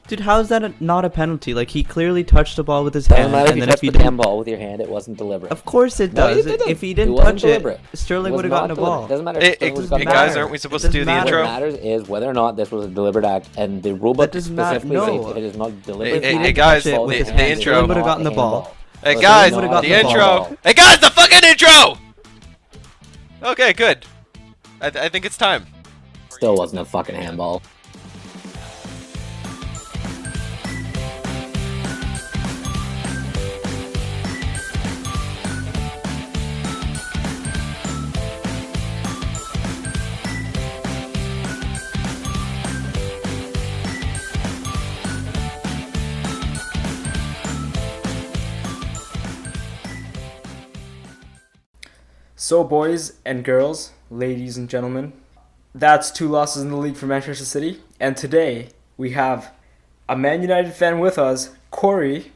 Dude, how is that not a penalty? Like, he clearly touched the ball with his Doesn't hand, matter if and you then touch if he the damn didn't, ball with your hand, it wasn't deliberate. of course it No, does. it didn't. If he It didn't wasn't touch it, deliberate. Sterling It would have was gotten not the deliberate. ball. It doesn't matter. Hey, if Sterling would've gotten the guys, ball. aren't we supposed It to do the doesn't What intro? matters is whether or not this was a deliberate act, and the rulebook does not- specifically no. states if it is not deliberate. Hey, act, guys, it the is intro. not Sterling would have gotten the handball. ball. Hey So guys, it's not gotten the the intro. handball. Hey guys, the fucking intro. Okay, good. I think it's time. Still wasn't a fucking handball. So, boys and girls, ladies and gentlemen, that's 2 losses in the league for Manchester City. And today, we have a Man United fan with us, Corey.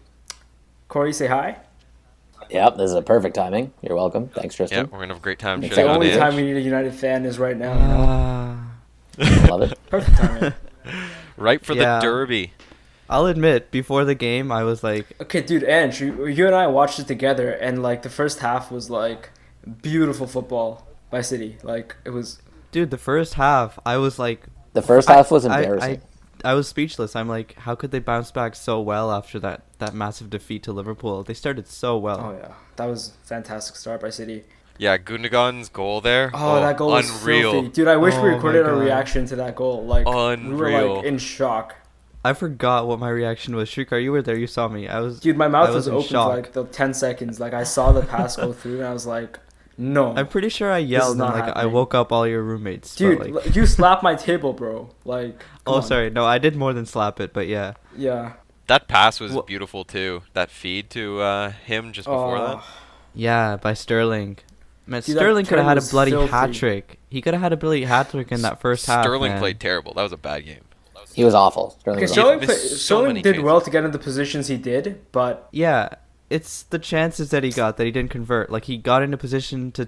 Corey, say hi. Yep, this is a perfect timing. You're welcome. Thanks, Yeah, Tristan. we're gonna have a great time It's It's the shitting on only Ansh. time we need a United fan is right now. You know? Love it. Perfect timing. Right for Yeah. the derby. I'll admit, before the game, I was like, Okay, dude, Ansh, you and I watched it together, and, like, the first half was, like, beautiful football by City. Like, it was... dude, the first half, I was like, The first half was embarrassing. I was speechless. I'm like, how could they bounce back so well after that massive defeat to Liverpool? They started so well. Oh, yeah. That was a fantastic start by City. Yeah, Gundogan's goal there. Oh, that goal was unreal. filthy. Dude, I wish we Oh my recorded our God. reaction to that goal. Like, we were, Unreal. like, in shock. I forgot what my reaction was. Shrikar, you were there. You saw me. I was. Dude, my mouth I was in open shock. for like the 10 seconds. Like, I saw the pass go through, and I was like, no. I'm pretty sure I yelled and not like I happening. woke up all your roommates. Dude, but, like, you slapped my table, bro. Like, come oh, on. sorry. No, I did more than slap it, but yeah. Yeah. That pass was Wha- beautiful too. That feed to him just before Oh, that. Yeah, by Sterling. Man, Dude, that Sterling could have turn had a was bloody filthy. hat trick. He could have had a bloody hat trick in that first half. Sterling man. played terrible. That was a bad game. He was awful. Sterling Okay, was Sterling, missed so Sterling many did well chances. to get in the positions he did, but Yeah, it's the chances that he got that he didn't convert. Like, he got into position to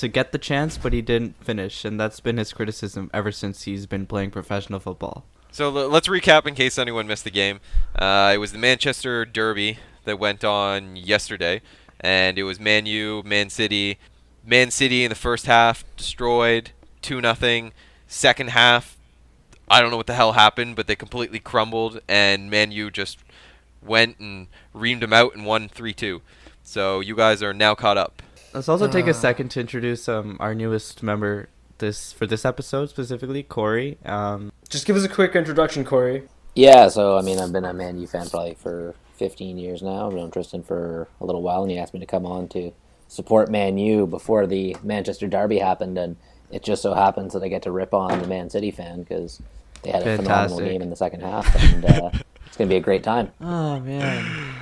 get the chance, but he didn't finish, and that's been his criticism ever since he's been playing professional football. So let's recap in case anyone missed the game. It was the Manchester Derby that went on yesterday, and it was Man U, Man City. Man City in the first half destroyed 2-0. Second half, I don't know what the hell happened, but they completely crumbled, and Man U just went and reamed them out and won 3-2. So you guys are now caught up. Let's also take a second to introduce our newest member for this episode specifically, Corey. just give us a quick introduction, Corey. Yeah, so I mean, I've been a Man U fan probably for 15 years now. I've known Tristan for a little while, and he asked me to come on to support Man U before the Manchester Derby happened, and it just so happens that I get to rip on the Man City fan because they had a phenomenal Fantastic. game in the second half, and it's going to be a great time. Oh man,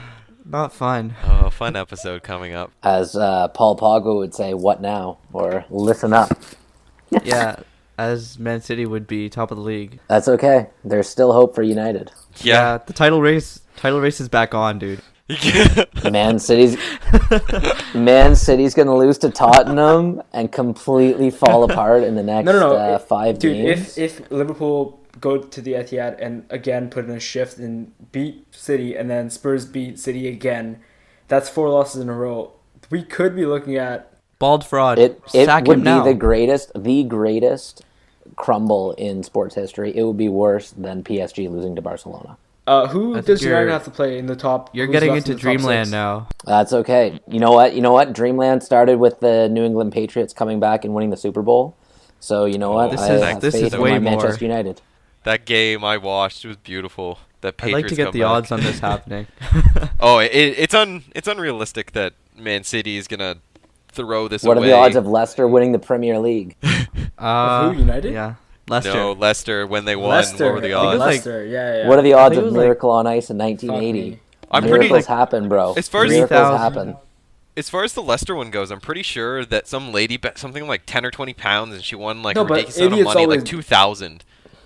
not fun. Oh, fun episode coming up. As Paul Pogba would say, what now? Or listen up. Yeah, as Man City would be top of the league. That's okay. There's still hope for United. Yeah. The title race is back on, dude. Man City's going to lose to Tottenham and completely fall apart in the next No. 5 Dude, games. if Liverpool go to the Etihad and again put in a shift and beat City, and then Spurs beat City again, that's 4 losses in a row. We could be looking at... Bald fraud. It Sack would him be now. the greatest crumble in sports history. It would be worse than PSG losing to Barcelona. Who I think does United you're- have to play in the top? You're who's getting left into in the top dreamland 6? now. That's okay. You know what? Dreamland started with the New England Patriots coming back and winning the Super Bowl. So you know what? This I is- have this faith is in way my more. Manchester United. That game I watched, it was beautiful. That I'd Patriots like to get come the back. odds on this happening. Oh, it's unrealistic that Man City is gonna throw this What away. are the odds of Leicester winning the Premier League? Of who, United? Yeah, Leicester. No, Leicester when they won. Leicester. What were the I think odds? like- Leicester, yeah. What are the I odds think it of was like- Miracle on Ice in Fuck 1980? me. I'm pretty Miracles happen, bro. As far as- Miracles 3,000. happen. As far as the Leicester one goes, I'm pretty sure that some lady bet something like 10 or 20 pounds and she won like No, a but ridiculous amount of idiots money, always- like 2,000.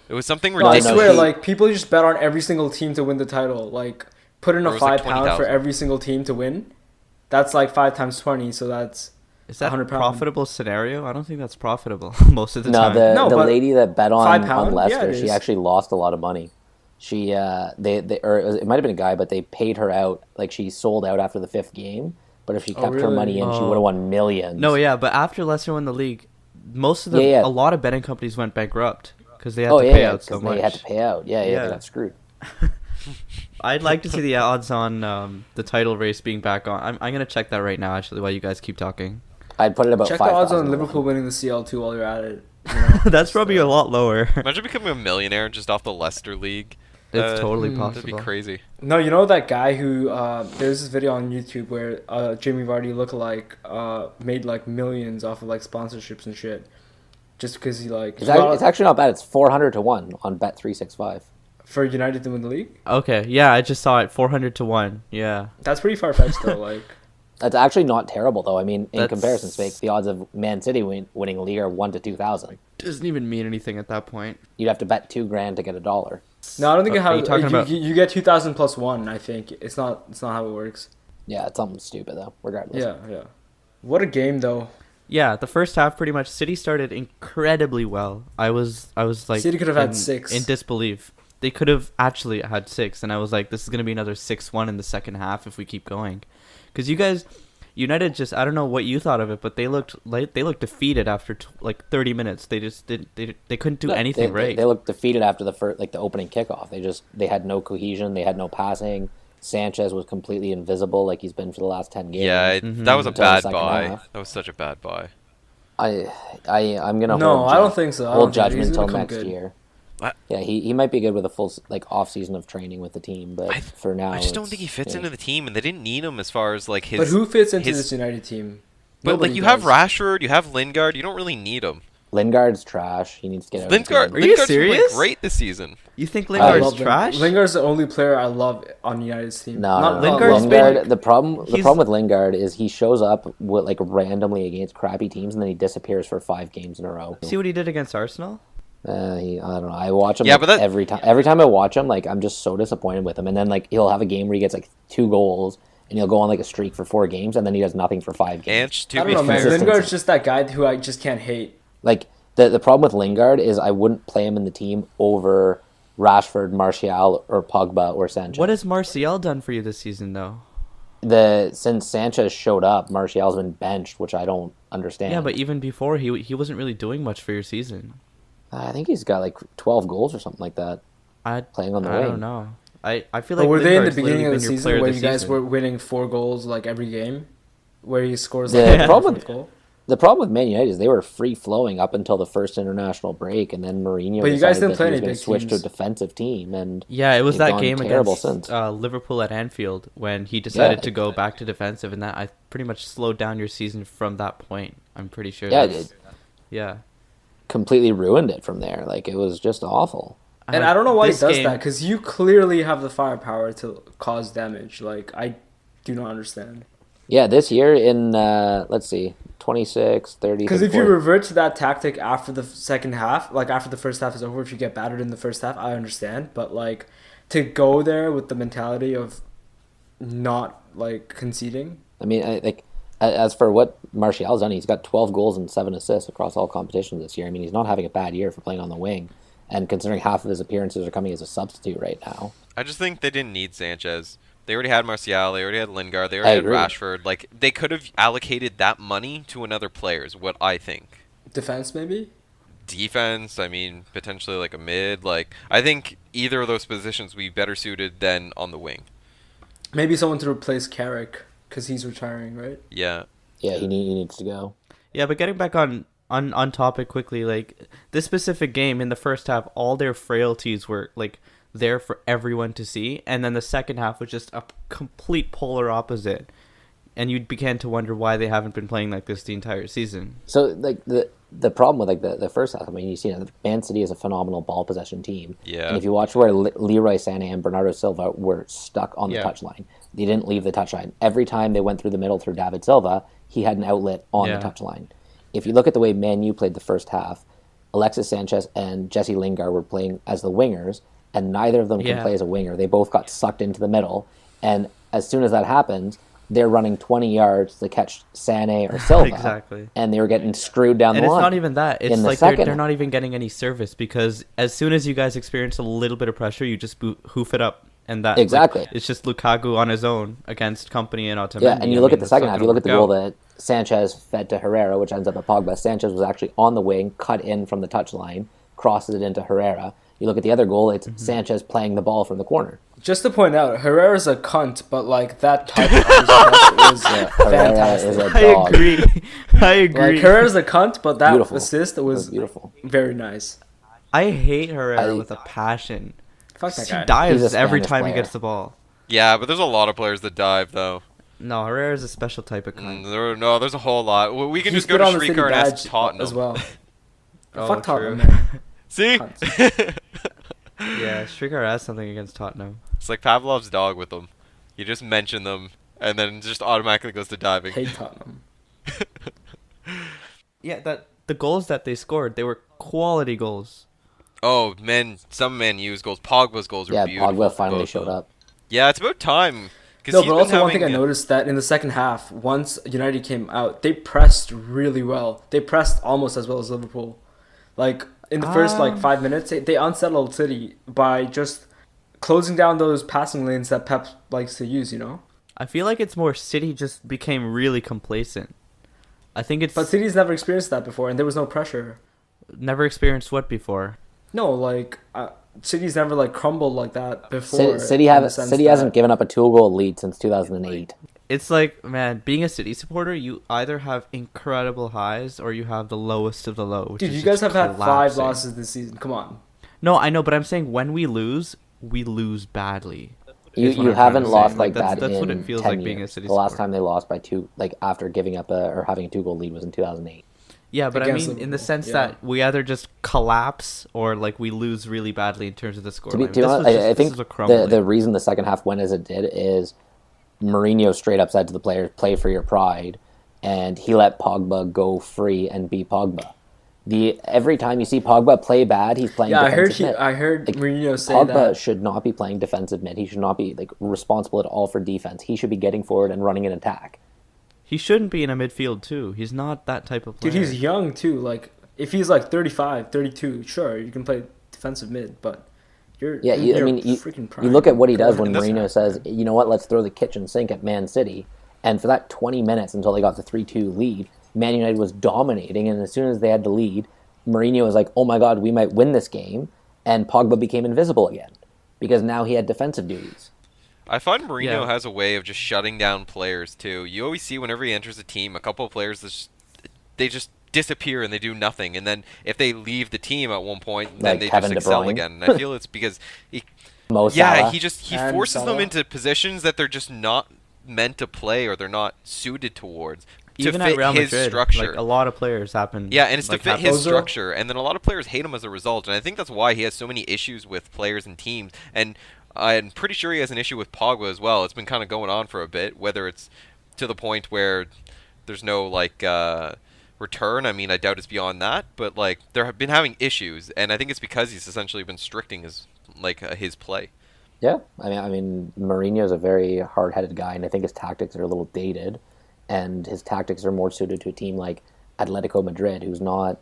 It was something No, I ridiculous. swear, he- like, people just bet on every single team to win the title. Like, put in Or a it was like £5 for 20,000. every single team to win. That's like 5 times 20, so that's... Is that a 100 pound. profitable scenario? I don't think that's profitable most of the No, time. the No, but lady that bet £5, on yeah, Leicester, it she is. actually lost a lot of money. it might have been a guy, but they paid her out. Like, she sold out after the 5th game. But if she kept her really? money in, she would have won millions. No, yeah, but after Leicester won the league, most of a lot of betting companies went bankrupt because they had to pay out so much. They had to pay out. Yeah, they got screwed. I'd like to see the odds on the title race being back on. I'm gonna check that right now, actually, while you guys keep talking. I'd put it about 5,000. Check the odds on Liverpool winning the CL2 while you're at it. You know? That's probably a lot lower. Imagine becoming a millionaire just off the Leicester League. It's totally possible. That'd be crazy. No, you know that guy who there's this video on YouTube where Jamie Vardy lookalike made like millions off of like sponsorships and shit, just because he like. It's actually not bad. It's 400 to 1 on Bet365 for United to win the league. Okay, yeah, I just saw it 400 to 1. Yeah, that's pretty far fetched though. Like, that's actually not terrible though. I mean, in comparison's sake, the odds of Man City winning the league are 1 to 2,000. Doesn't even mean anything at that point. You'd have to bet $2,000 to get $1. No, I don't think Are you talking about? You get 2,000 plus 1. I think it's not how it works. Yeah, it's something stupid though. Regardless. Yeah. What a game though. Yeah, the first half pretty much City started incredibly well. I was like City could have had 6 in disbelief. They could have actually had 6, and I was like, this is gonna be another 6-1 in the second half if we keep going, because you guys. United just, I don't know what you thought of it, but they looked defeated after 30 minutes. They just they couldn't do anything right. They looked defeated after the opening kickoff. They had no cohesion. They had no passing. Sanchez was completely invisible, like he's been for the last 10 games. Yeah, that was a bad buy. That was such a bad buy. I'm gonna I don't think so. Hold judgment until next year. Yeah, he might be good with a full off season of training with the team, but for now, I just don't think he fits into the team, and they didn't need him as far as like his. But who fits into this United team? But Nobody like you does. have Rashford, you have Lingard, you don't really need him. Lingard's trash. He needs to get out. Are you Lingard's been serious? great this season. You think Lingard's trash? Lingard's the only player I love on United's team. No. Lingard. The problem with Lingard is he shows up with randomly against crappy teams, and then he disappears for 5 games in a row. See what he did against Arsenal? I don't know. I watch him every time. Every time I watch him, I'm just so disappointed with him. And then he'll have a game where he gets 2 goals, and he'll go on a streak for 4 games, and then he does nothing for 5 games. Ansh, I don't know, man. Lingard's just that guy who I just can't hate. The problem with Lingard is I wouldn't play him in the team over Rashford, Martial, or Pogba or Sanchez. What has Martial done for you this season, though? Since Sanchez showed up, Martial's been benched, which I don't understand. Yeah, but even before, he wasn't really doing much for your season. I think he's got 12 goals or something like that. Playing on the wing. I don't know. I feel like. But were they in the Lingard's beginning of the literally been your season player where this you guys season. were winning 4 goals every game, where he scores The problem- fourth goal? The problem with Man United is they were free flowing up until the first international break, and then Mourinho But you guys didn't decided that play he was any going big to switch to a teams. defensive team, and Yeah, it was they've that gone game terrible against since. Liverpool at Anfield when he decided to go back to defensive, and that I pretty much slowed down your season from that point. I'm pretty sure. Yeah, that's- Yeah. completely ruined it from there. It was just awful. And I don't know why he This does game- that, because you clearly have the firepower to cause damage. I do not understand. Yeah, this year in, let's see, 26, 30, Because if you 34. revert to that tactic after the second half, after the first half is over, if you get battered in the first half, I understand. But to go there with the mentality of not conceding. I mean, as for what Martial's done, he's got 12 goals and 7 assists across all competitions this year. I mean, he's not having a bad year for playing on the wing. And considering half of his appearances are coming as a substitute right now. I just think they didn't need Sanchez. They already had Martial. They already had Lingard. They already had Rashford. They could have allocated that money to another player is what I think. Defense, maybe? Defense, I mean, potentially a mid. I think either of those positions would be better suited than on the wing. Maybe someone to replace Carrick, because he's retiring, right? Yeah. Yeah, he needs to go. Yeah, but getting back on topic quickly, this specific game in the first half, all their frailties were there for everyone to see, and then the second half was just a complete polar opposite, and you began to wonder why they haven't been playing like this the entire season. So the problem with the first half, I mean, you see, Man City is a phenomenal ball possession team. Yeah. And if you watch where Leroy Sané and Bernardo Silva were stuck on the touchline, they didn't leave the touchline. Every time they went through the middle through David Silva, he had an outlet on the touchline. If you look at the way Man U played the first half, Alexis Sanchez and Jesse Lingard were playing as the wingers, and neither of them can play as a winger. They both got sucked into the middle, and as soon as that happens, they're running 20 yards to catch Sané or Silva. Exactly. And they were getting screwed down And the it's line. not even that. It's In the like second they're not even getting any service, because as soon as you guys experience a little bit of pressure, you just hoof it up. And that Exactly. it's just Lukaku on his own against Company and Otamendi. Yeah, and you look at the second half. You look at the goal that. that Sanchez fed to Herrera, which ends up at Pogba. Sanchez was actually on the wing, cut in from the touchline, crosses it into Herrera. You look at the other goal, it's Sanchez playing the ball from the corner. Just to point out, Herrera's a cunt, but like that touch was fantastic. Is a I dog. agree. I agree. Like Herrera's a cunt, but that Beautiful. assist was Beautiful. very nice. I hate Herrera with a passion. Fuck that He guy. He's dives a every Spanish time he player. gets the ball. Yeah, but there's a lot of players that dive though. No, Herrera's a special type of cunt. There's a whole lot. We can He's just go put to on the city Shrikar and ask badge Tottenham as well. Oh, Fuck Tottenham, true. man. See? Yeah, Shrikar has something against Tottenham. It's like Pavlov's dog with them. You just mention them, and then it just automatically goes to diving. Hate Tottenham. Yeah, that the goals that they scored, they were quality goals. Oh, man, some Man U's goals. Pogba's goals were Yeah, beautiful. Pogba finally both showed of them. up. Yeah, it's about time. 'Cause No, he's but been also one thing I having- noticed that in the second half, once United came out, they pressed really well. They pressed almost as well as Liverpool. Like in the first 5 minutes, they unsettled City by just closing down those passing lanes that Pep likes to use. You know. I feel like it's more City just became really complacent. I think it's But City's never experienced that before, and there was no pressure. never experienced what before. No, like City's never like crumbled like that before. City in the sense hasn't that- given up a 2-goal lead since 2008. It's like, man, being a City supporter, you either have incredible highs or you have the lowest of the low. Which Dude, is you guys just have had 5 collapsing. losses this season. Come on. No, I know, but I'm saying when we lose badly. You is what I'm haven't trying to lost say. like that's, that that's in what it feels 10 like being a years. City The last supporter. time they lost by 2, like after giving up or having a 2-goal lead, was in 2008. Yeah, but I Against mean, in the Liverpool, sense yeah. that we either just collapse or like we lose really badly in terms of the score. To be honest, I think the the reason the second half went as it did is Mourinho straight up said to the players, "Play for your pride," and he let Pogba go free and be Pogba. Every time you see Pogba play bad, he's playing. Yeah, defensive mid. I heard Like, Mourinho say Pogba that. should not be playing defensive mid. He should not be like responsible at all for defense. He should be getting forward and running an attack. He shouldn't be in a midfield too. He's not that type of player. Dude, he's young too. Like, if he's like 35, 32, sure, you can play defensive mid, but you're Yeah, in you, I your mean, freaking you prime. look at what he does when And this- Mourinho says, "You know what? Let's throw the kitchen sink at Man City." And for that 20 minutes until they got the 3-2 lead, Man United was dominating. And as soon as they had the lead, Mourinho was like, "Oh my God, we might win this game," and Pogba became invisible again because now he had defensive duties. I find Mourinho Yeah. has a way of just shutting down players too. You always see whenever he enters a team, a couple of players they just disappear and they do nothing. And then if they leave the team at one point, then Like they Kevin just De excel Bruyne. again. And I feel it's because Mo Salah. he And forces them Salah. into positions that they're just not meant to play or they're not suited towards to even fit at Real his Madrid, structure. like a lot of players happen. Yeah, and it's like, to fit happen- his Those are- structure, and then a lot of players hate him as a result, and I think that's why he has so many issues with players and teams, and I'm pretty sure he has an issue with Pogba as well. It's been kind of going on for a bit, whether it's to the point where there's no, like, return. I mean, I doubt it's beyond that, but, like, there have been having issues, and I think it's because he's essentially been restricting his play. Yeah, I mean, Mourinho's a very hard-headed guy, and I think his tactics are a little dated, and his tactics are more suited to a team like Atletico Madrid, who's not,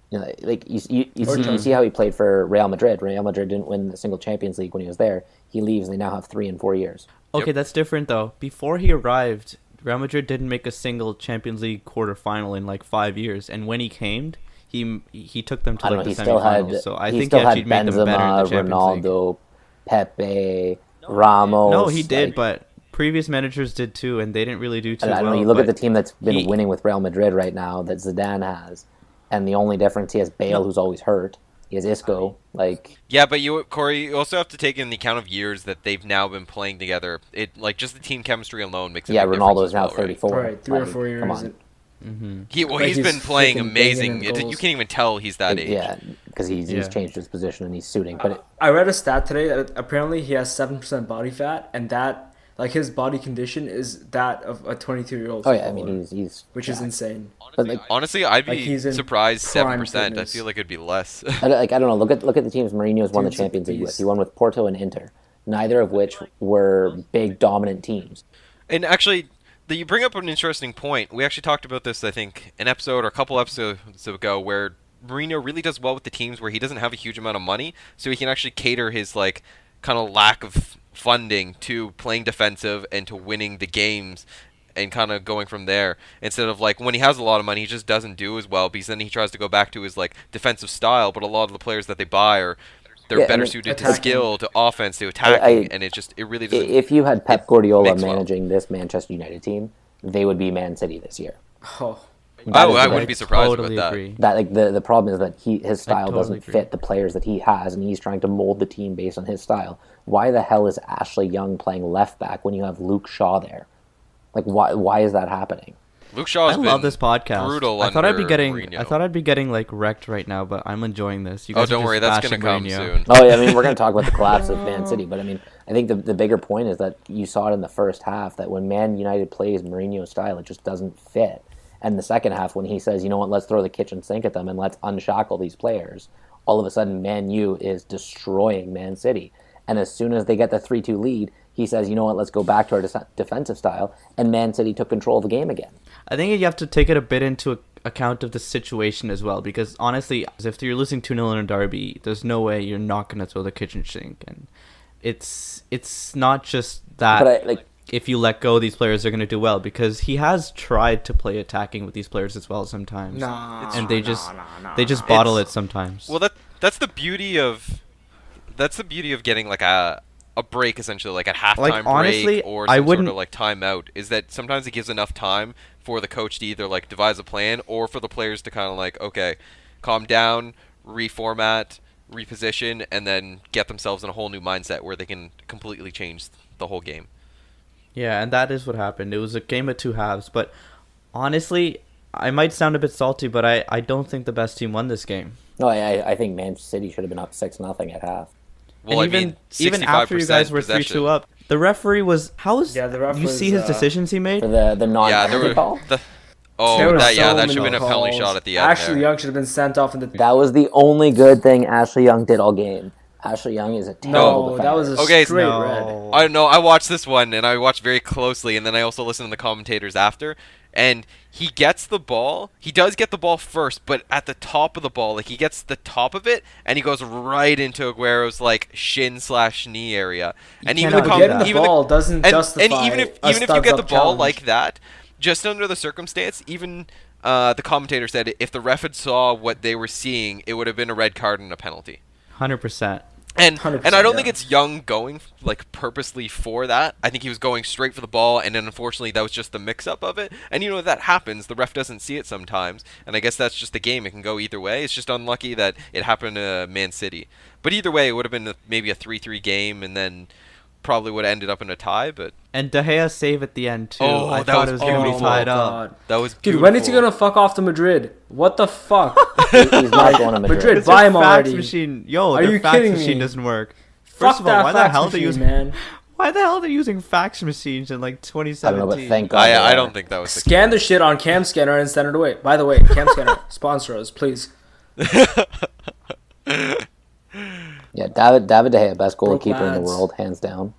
you know, like you see how he played for Real Madrid. Real Madrid didn't win a single Champions League when he was there. He leaves, and they now have 3 in 4 years. Okay, Yep. that's different though. Before he arrived, Real Madrid didn't make a single Champions League quarterfinal in like 5 years, and when he came, he took them to I don't like know. the He still semifinals. had So I he think still he had actually made them better in the Benzema, Champions League. Ronaldo, Pepe, Ramos. No, he did, like, but previous managers did too, and they didn't really do too I well. don't know. You look at but the team that's been he- winning with Real Madrid right now that Zidane has, and the only difference he has Bale, who's always hurt. He has Isco. Like, Yeah, but Corey, you also have to take in the account of years that they've now been playing together. It like just the team chemistry alone makes a yeah, big difference Ronaldo as is now well, right? 34. Right, 3 or Like, 4 years. Come on. He's he's been playing freaking amazing. banging in You goals. can't even tell he's that age. Yeah, because he's Yeah. changed his position and he's shooting. But I read a stat today that apparently he has 7% body fat, and that like his body condition is that of a 22-year-old. oh yeah, I mean he's which is yeah. insane. But like, Honestly, I'd Like, be he's in surprised prime 7%. I fitness. feel like it'd be less. I don't know. Look at the teams Mourinho's won the Dude's a Champions League with. beast. He won with Porto and Inter, neither of which were big dominant teams. And actually, You bring up an interesting point. We actually talked about this, I think, an episode or a couple episodes ago, where Mourinho really does well with the teams where he doesn't have a huge amount of money, so he can actually cater his like kind of lack of funding to playing defensive and to winning the games and kind of going from there, instead of like when he has a lot of money he just doesn't do as well, because then he tries to go back to his like defensive style, but a lot of the players that they buy are better suited to skill, to offense, to attacking, and it really doesn't. If you had Pep Guardiola managing this Manchester United team, they would be Man City this year. Oh, I wouldn't be surprised about that. Agree. That like the problem is that his style doesn't agree. fit the players that he has, and he's trying to mold the team based on his style. Why the hell is Ashley Young playing left back when you have Luke Shaw there? Like why is that happening? Luke Shaw has I love this podcast. brutal. I thought I'd be Mourinho. getting like wrecked right now, but I'm enjoying this. You guys don't are worry, just that's gonna bashing come Mourinho. soon. Oh yeah, I mean we're going to talk about the collapse of Man City, but I mean I think the bigger point is that you saw it in the first half that when Man United plays Mourinho's style, it just doesn't fit. And the second half, when he says, you know what, let's throw the kitchen sink at them and let's unshackle these players, all of a sudden Man U is destroying Man City. And as soon as they get the 3-2 lead, he says, you know what, let's go back to our defensive style, and Man City took control of the game again. I think you have to take it a bit into account of the situation as well, because honestly, if you're losing 2-0 in a derby, there's no way you're not going to throw the kitchen sink. And it's not just that. But if you let go, these players are going to do well, because he has tried to play attacking with these players as well sometimes. They just bottle it sometimes. Well, that's the beauty of getting like a break, essentially, like a halftime Like, honestly, break or I some wouldn't- sort of like timeout, is that sometimes it gives enough time for the coach to either like devise a plan or for the players to kind of like, okay, calm down, reformat, reposition, and then get themselves in a whole new mindset where they can completely change the whole game. Yeah, and that is what happened. It was a game of two halves, but honestly, I might sound a bit salty, but I don't think the best team won this game. No, I think Man City should have been up 6-0 at half. Well, And I mean, even after you guys were 3-2 up, the referee was the ref you was, see his decisions he made? For the non-penalty call? that There should were have so been a many penalty calls. shot at the end. Ashley there. Young should have been sent off in the. That was the only good thing Ashley Young did all game. Ashley Young is a terrible No, defender. that was a Okay, straight no. red. I know. I watched this one and I watched very closely, and then I also listened to the commentators after. And he gets the ball. He does get the ball first, but at the top of the ball, like he gets the top of it, and he goes right into Aguero's like shin/knee area. And even cannot the do Getting that. the even ball the, doesn't justify. and even if a you get the studs-up ball challenge. like that, just under the circumstance, even the commentator said if the ref had saw what they were seeing, it would have been a red card and a penalty. 100%. And 100%, I don't yeah. think it's Young going like purposely for that. I think he was going straight for the ball, and then unfortunately that was just the mix-up of it. And you know that happens. The ref doesn't see it sometimes, and I guess that's just the game. It can go either way. It's just unlucky that it happened to Man City. But either way, it would have been maybe a 3-3 game, and then probably would have ended up in a tie. But And De Gea's save at the end too. Oh, I that thought was it was going to be beautiful. tied up. God. that was Dude, beautiful. when is he gonna fuck off to Madrid? What the fuck? He's not going to Madrid. Madrid. It's Buy their him fax already. machine. Yo, Are their you fax kidding machine me? doesn't work. Fuck First of all, that why the fax hell machine, they using man? why the hell are they using fax machines in like I don't 2017? know, but thank God. I don't think that was the Scan the shit on Cam Scanner and send it away. By the way, Cam Scanner, sponsor us, please. Yeah, David De Gea, best Broke goalkeeper in the lads. world, hands down.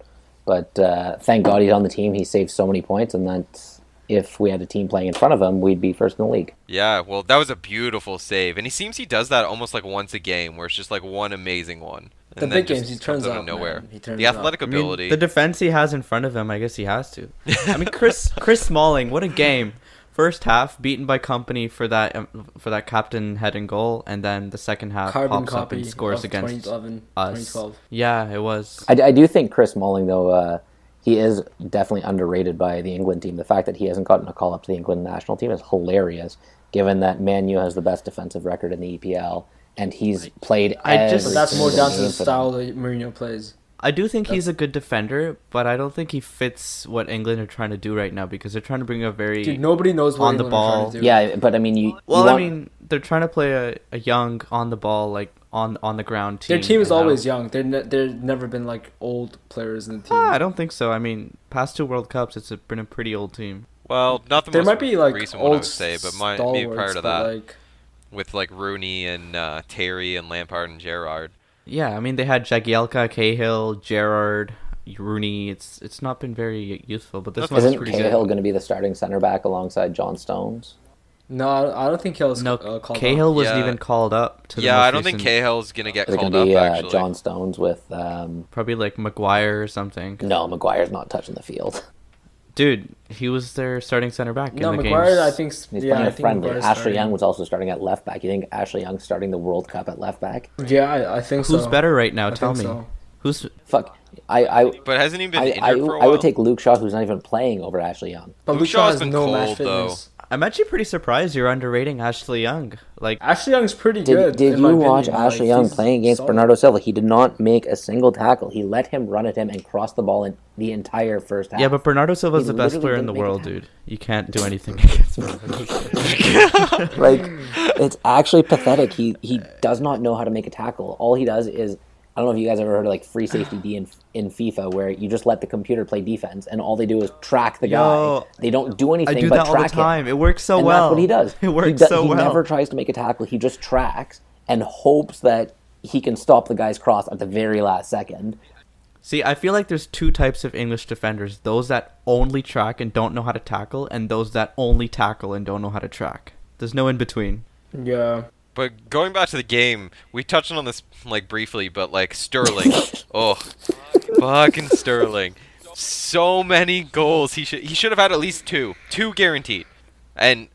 But thank God he's on the team. He saved so many points, and that if we had a team playing in front of him, we'd be first in the league. Yeah, well, that was a beautiful save, and he does that almost like once a game, where it's just like one amazing one. The And then big games, just he turns comes out up, of nowhere. man. He turns The up. athletic I mean, ability. the defense he has in front of him, I guess he has to. I mean, Chris Smalling, what a game! First half beaten by Company for that captain head and goal, and then the second half Carbon pops up copy and scores of against 2011, us. 2012. Yeah, it was. I do think Chris Smalling, though, he is definitely underrated by the England team. The fact that he hasn't gotten a call up to the England national team is hilarious, given that Man U has the best defensive record in the EPL, and he's played every But that's more single down to the game for them. style that Mourinho plays. I do think he's a good defender, but I don't think he fits what England are trying to do right now, because they're trying to bring a very Dude, nobody knows what on the England are trying ball. to do. Yeah, but I mean, I mean, they're trying to play a young on the ball, like on the ground team. Their team is and always how- young. They've never been like old players in the team. I don't think so. I mean, past two World Cups, been a pretty old team. Well, not the there most might be like recent one I old would say, but maybe prior stalwarts, to but, that, like, with like Rooney and Terry and Lampard and Gerrard. Yeah, I mean, they had Jagielka, Cahill, Gerrard, Rooney. It's not been very useful, but this one's Isn't pretty Cahill good. going to be the starting center back alongside John Stones? No, I don't think Cahill's No, called Cahill up. wasn't Yeah. even called up to the Yeah, most I don't think recent- Cahill's gonna get Is it called going to up. be Actually, John Stones with... Probably like Maguire or something. No, Maguire's not touching the field. Dude, he was their starting center back No, in the Maguire, games. I think. He's Yeah, playing I a think friendly. Maguire's Ashley starting. Young was also starting at left back. You think Ashley Young's starting the World Cup at left back? Yeah, I think so. Who's better right now? I Tell me. think so. Who's Fuck. I but hasn't he been I, injured I, for a I while? would take Luke Shaw, who's not even playing, over Ashley Young. But Luke Luke Shaw Shaw's has been no cold, match though. fitness. I'm actually pretty surprised you're underrating Ashley Young. Like, Ashley Young's pretty Did, good. did in my you watch opinion. Ashley Like, Young he's playing against solid. Bernardo Silva? He did not make a single tackle. He let him run at him and cross the ball in the entire first half. yeah, but Bernardo Silva's He the best literally player in the didn't make a world, tackle. dude. You can't do anything against him. Like, it's actually pathetic. He does not know how to make a tackle. All he does is, I don't know if you guys ever heard of like free safety D in FIFA, where you just let the computer play defense and all they do is track the Yo, guy. They don't do anything I do but that all the track time. him. It works so And well. that's what he does. It works he so he well. never tries to make a tackle. He just tracks and hopes that he can stop the guy's cross at the very last second. See, I feel like there's two types of English defenders: those that only track and don't know how to tackle, and those that only tackle and don't know how to track. There's no in between. Yeah. But going back to the game, we touched on this like briefly, but like Sterling, oh, fucking Sterling, so many goals. He should have had at least two guaranteed, and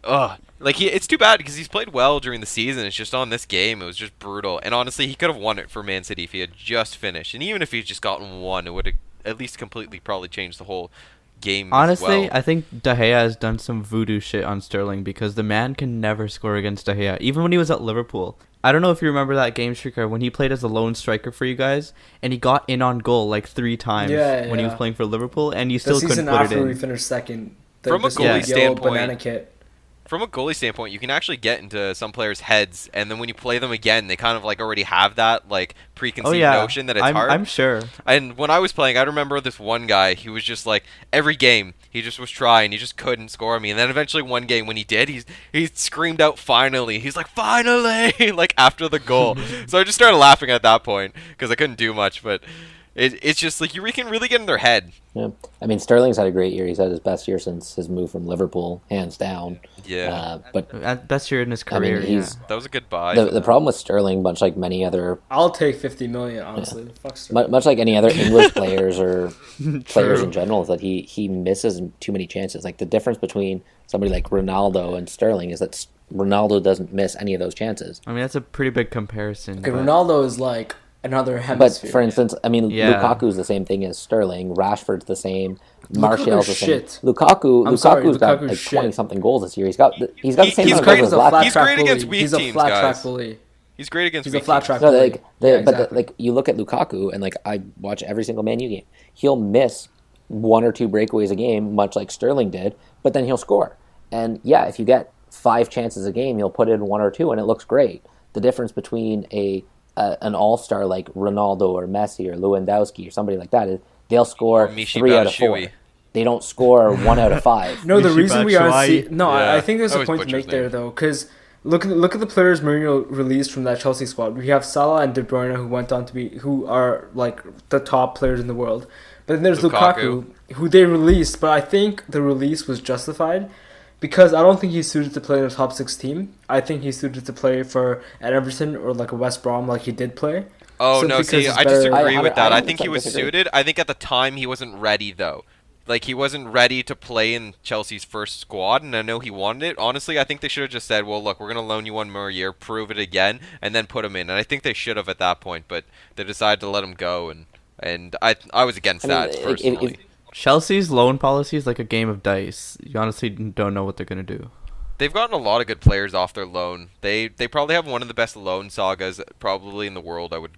like it's too bad because he's played well during the season. It's just on this game, it was just brutal. And honestly, he could have won it for Man City if he had just finished, and even if he had just gotten one, it would have at least completely probably changed the whole game. Honestly, as well. I think De Gea has done some voodoo shit on Sterling because the man can never score against De Gea, even when he was at Liverpool. I don't know if you remember that game, Shrika, when he played as a lone striker for you guys, and he got in on goal like 3 times when he was playing for Liverpool, and you The still couldn't season put it after we in. finished second. From a this goalie yellow standpoint, banana kit. From a goalie standpoint, you can actually get into some players' heads, and then when you play them again, they kind of like already have that like preconceived notion that it's hard. I'm sure. And when I was playing, I remember this one guy. He was just like every game he just was trying, he just couldn't score me. And then eventually one game when he did, he screamed out finally. He's like finally, like after the goal. So I just started laughing at that point because I couldn't do much, but. It's just like you can really get in their head. Yeah, I mean Sterling's had a great year. He's had his best year since his move from Liverpool, hands down. Yeah. But Best year in his I mean, career. he's That was a good buy. the problem with Sterling, much like many other, I'll take 50 million, honestly. Fuck Sterling. much like any other English players or players True. in general, is that he misses too many chances. Like the difference between somebody like Ronaldo and Sterling is that Ronaldo doesn't miss any of those chances. I mean, that's a pretty big comparison. Okay, but- Ronaldo is like another But hemisphere. for instance, I mean, Yeah. Lukaku's the same thing as Sterling. Rashford's the same. Lukaku's Martial's the same. shit. Lukaku's sorry, got Lukaku's like shit. 20 something goals this year. He's got the same he's amount of great goals as as last He's year. great against weak He's a teams, flat guys. track bully. He's great against He's a weak flat teams. track No, bully. like, Yeah, but exactly. like you look at Lukaku and like I watch every single Man U game. He'll miss 1 or 2 breakaways a game, much like Sterling did, but then he'll score. And yeah, if you get 5 chances a game, he'll put in 1 or 2, and it looks great. The difference between an all-star like Ronaldo or Messi or Lewandowski or somebody like that is they'll score Michy 3 out of 4. Batshuayi. They don't score 1 out of 5. No, the Michy reason we aren't Batshuayi. seeing... No, Yeah, I think there's I a always point to butcher his make there, name. though, because look at the players Mourinho released from that Chelsea squad. We have Salah and De Bruyne, who are like the top players in the world. But then there's Lukaku, who they released, but I think the release was justified because I don't think he's suited to play in a top 6 team. I think he's suited to play for an Everton or like a West Brom like he did play. Oh, So no, because see, he's I better- disagree I- with that. I I think he was disagree. suited. I think at the time he wasn't ready, though. Like, he wasn't ready to play in Chelsea's first squad, and I know he wanted it. Honestly, I think they should have just said, well, look, we're going to loan you 1 more year, prove it again, and then put him in. And I think they should have at that point, but they decided to let him go, and I was against I mean, that, like, personally. Chelsea's loan policy is like a game of dice. You honestly don't know what they're going to do. They've gotten a lot of good players off their loan. They probably have one of the best loan sagas probably in the world, I would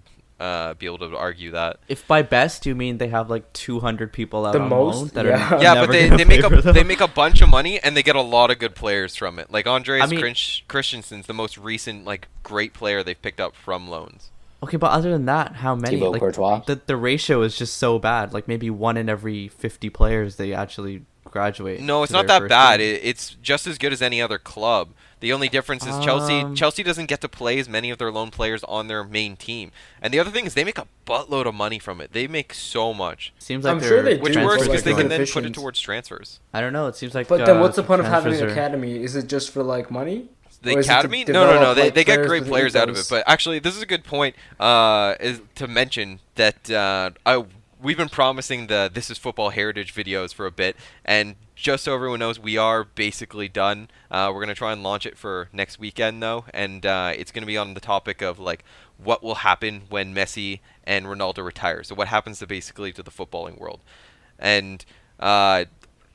be able to argue that. If by best you mean they have like 200 people out The on most? loan that Yeah. are Yeah, never but they, gonna they make play for them. they make a bunch of money and they get a lot of good players from it. Like Andreas I mean- Christensen's the most recent like great player they've picked up from loans. Okay, but other than that, how many? Thibaut Like, Courtois. the ratio is just so bad. Like maybe 1 in every 50 players they actually graduate. No, it's to not their that first bad. team. It's just as good as any other club. The only difference is Chelsea doesn't get to play as many of their lone players on their main team. And the other thing is they make a buttload of money from it. They make so much. Seems like I'm sure they do, Which Transfers works are because they like can then put efficient. it towards transfers. I don't know. It seems like. But then what's the point of having transfers an academy? Is it just for like money? The Or is it to academy? No. develop, They get players great with players out of it. egos? But actually, this is a good point is to mention that we've been promising the This Is Football Heritage videos for a bit. And just so everyone knows, we are basically done. We're going to try and launch it for next weekend, though. And it's going to be on the topic of, like, what will happen when Messi and Ronaldo retire. So what happens to basically to the footballing world. And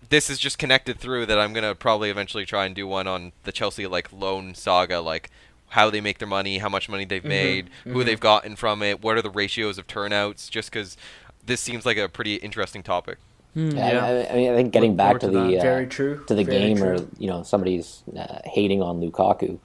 this is just connected through that I'm going to probably eventually try and do one on the Chelsea, like, loan saga, like how they make their money, how much money they've made, who they've gotten from it, what are the ratios of turnouts, just because this seems like a pretty interesting topic. Yeah. I mean, I think getting back to the Very true. to the Very game, true. or somebody's hating on Lukaku.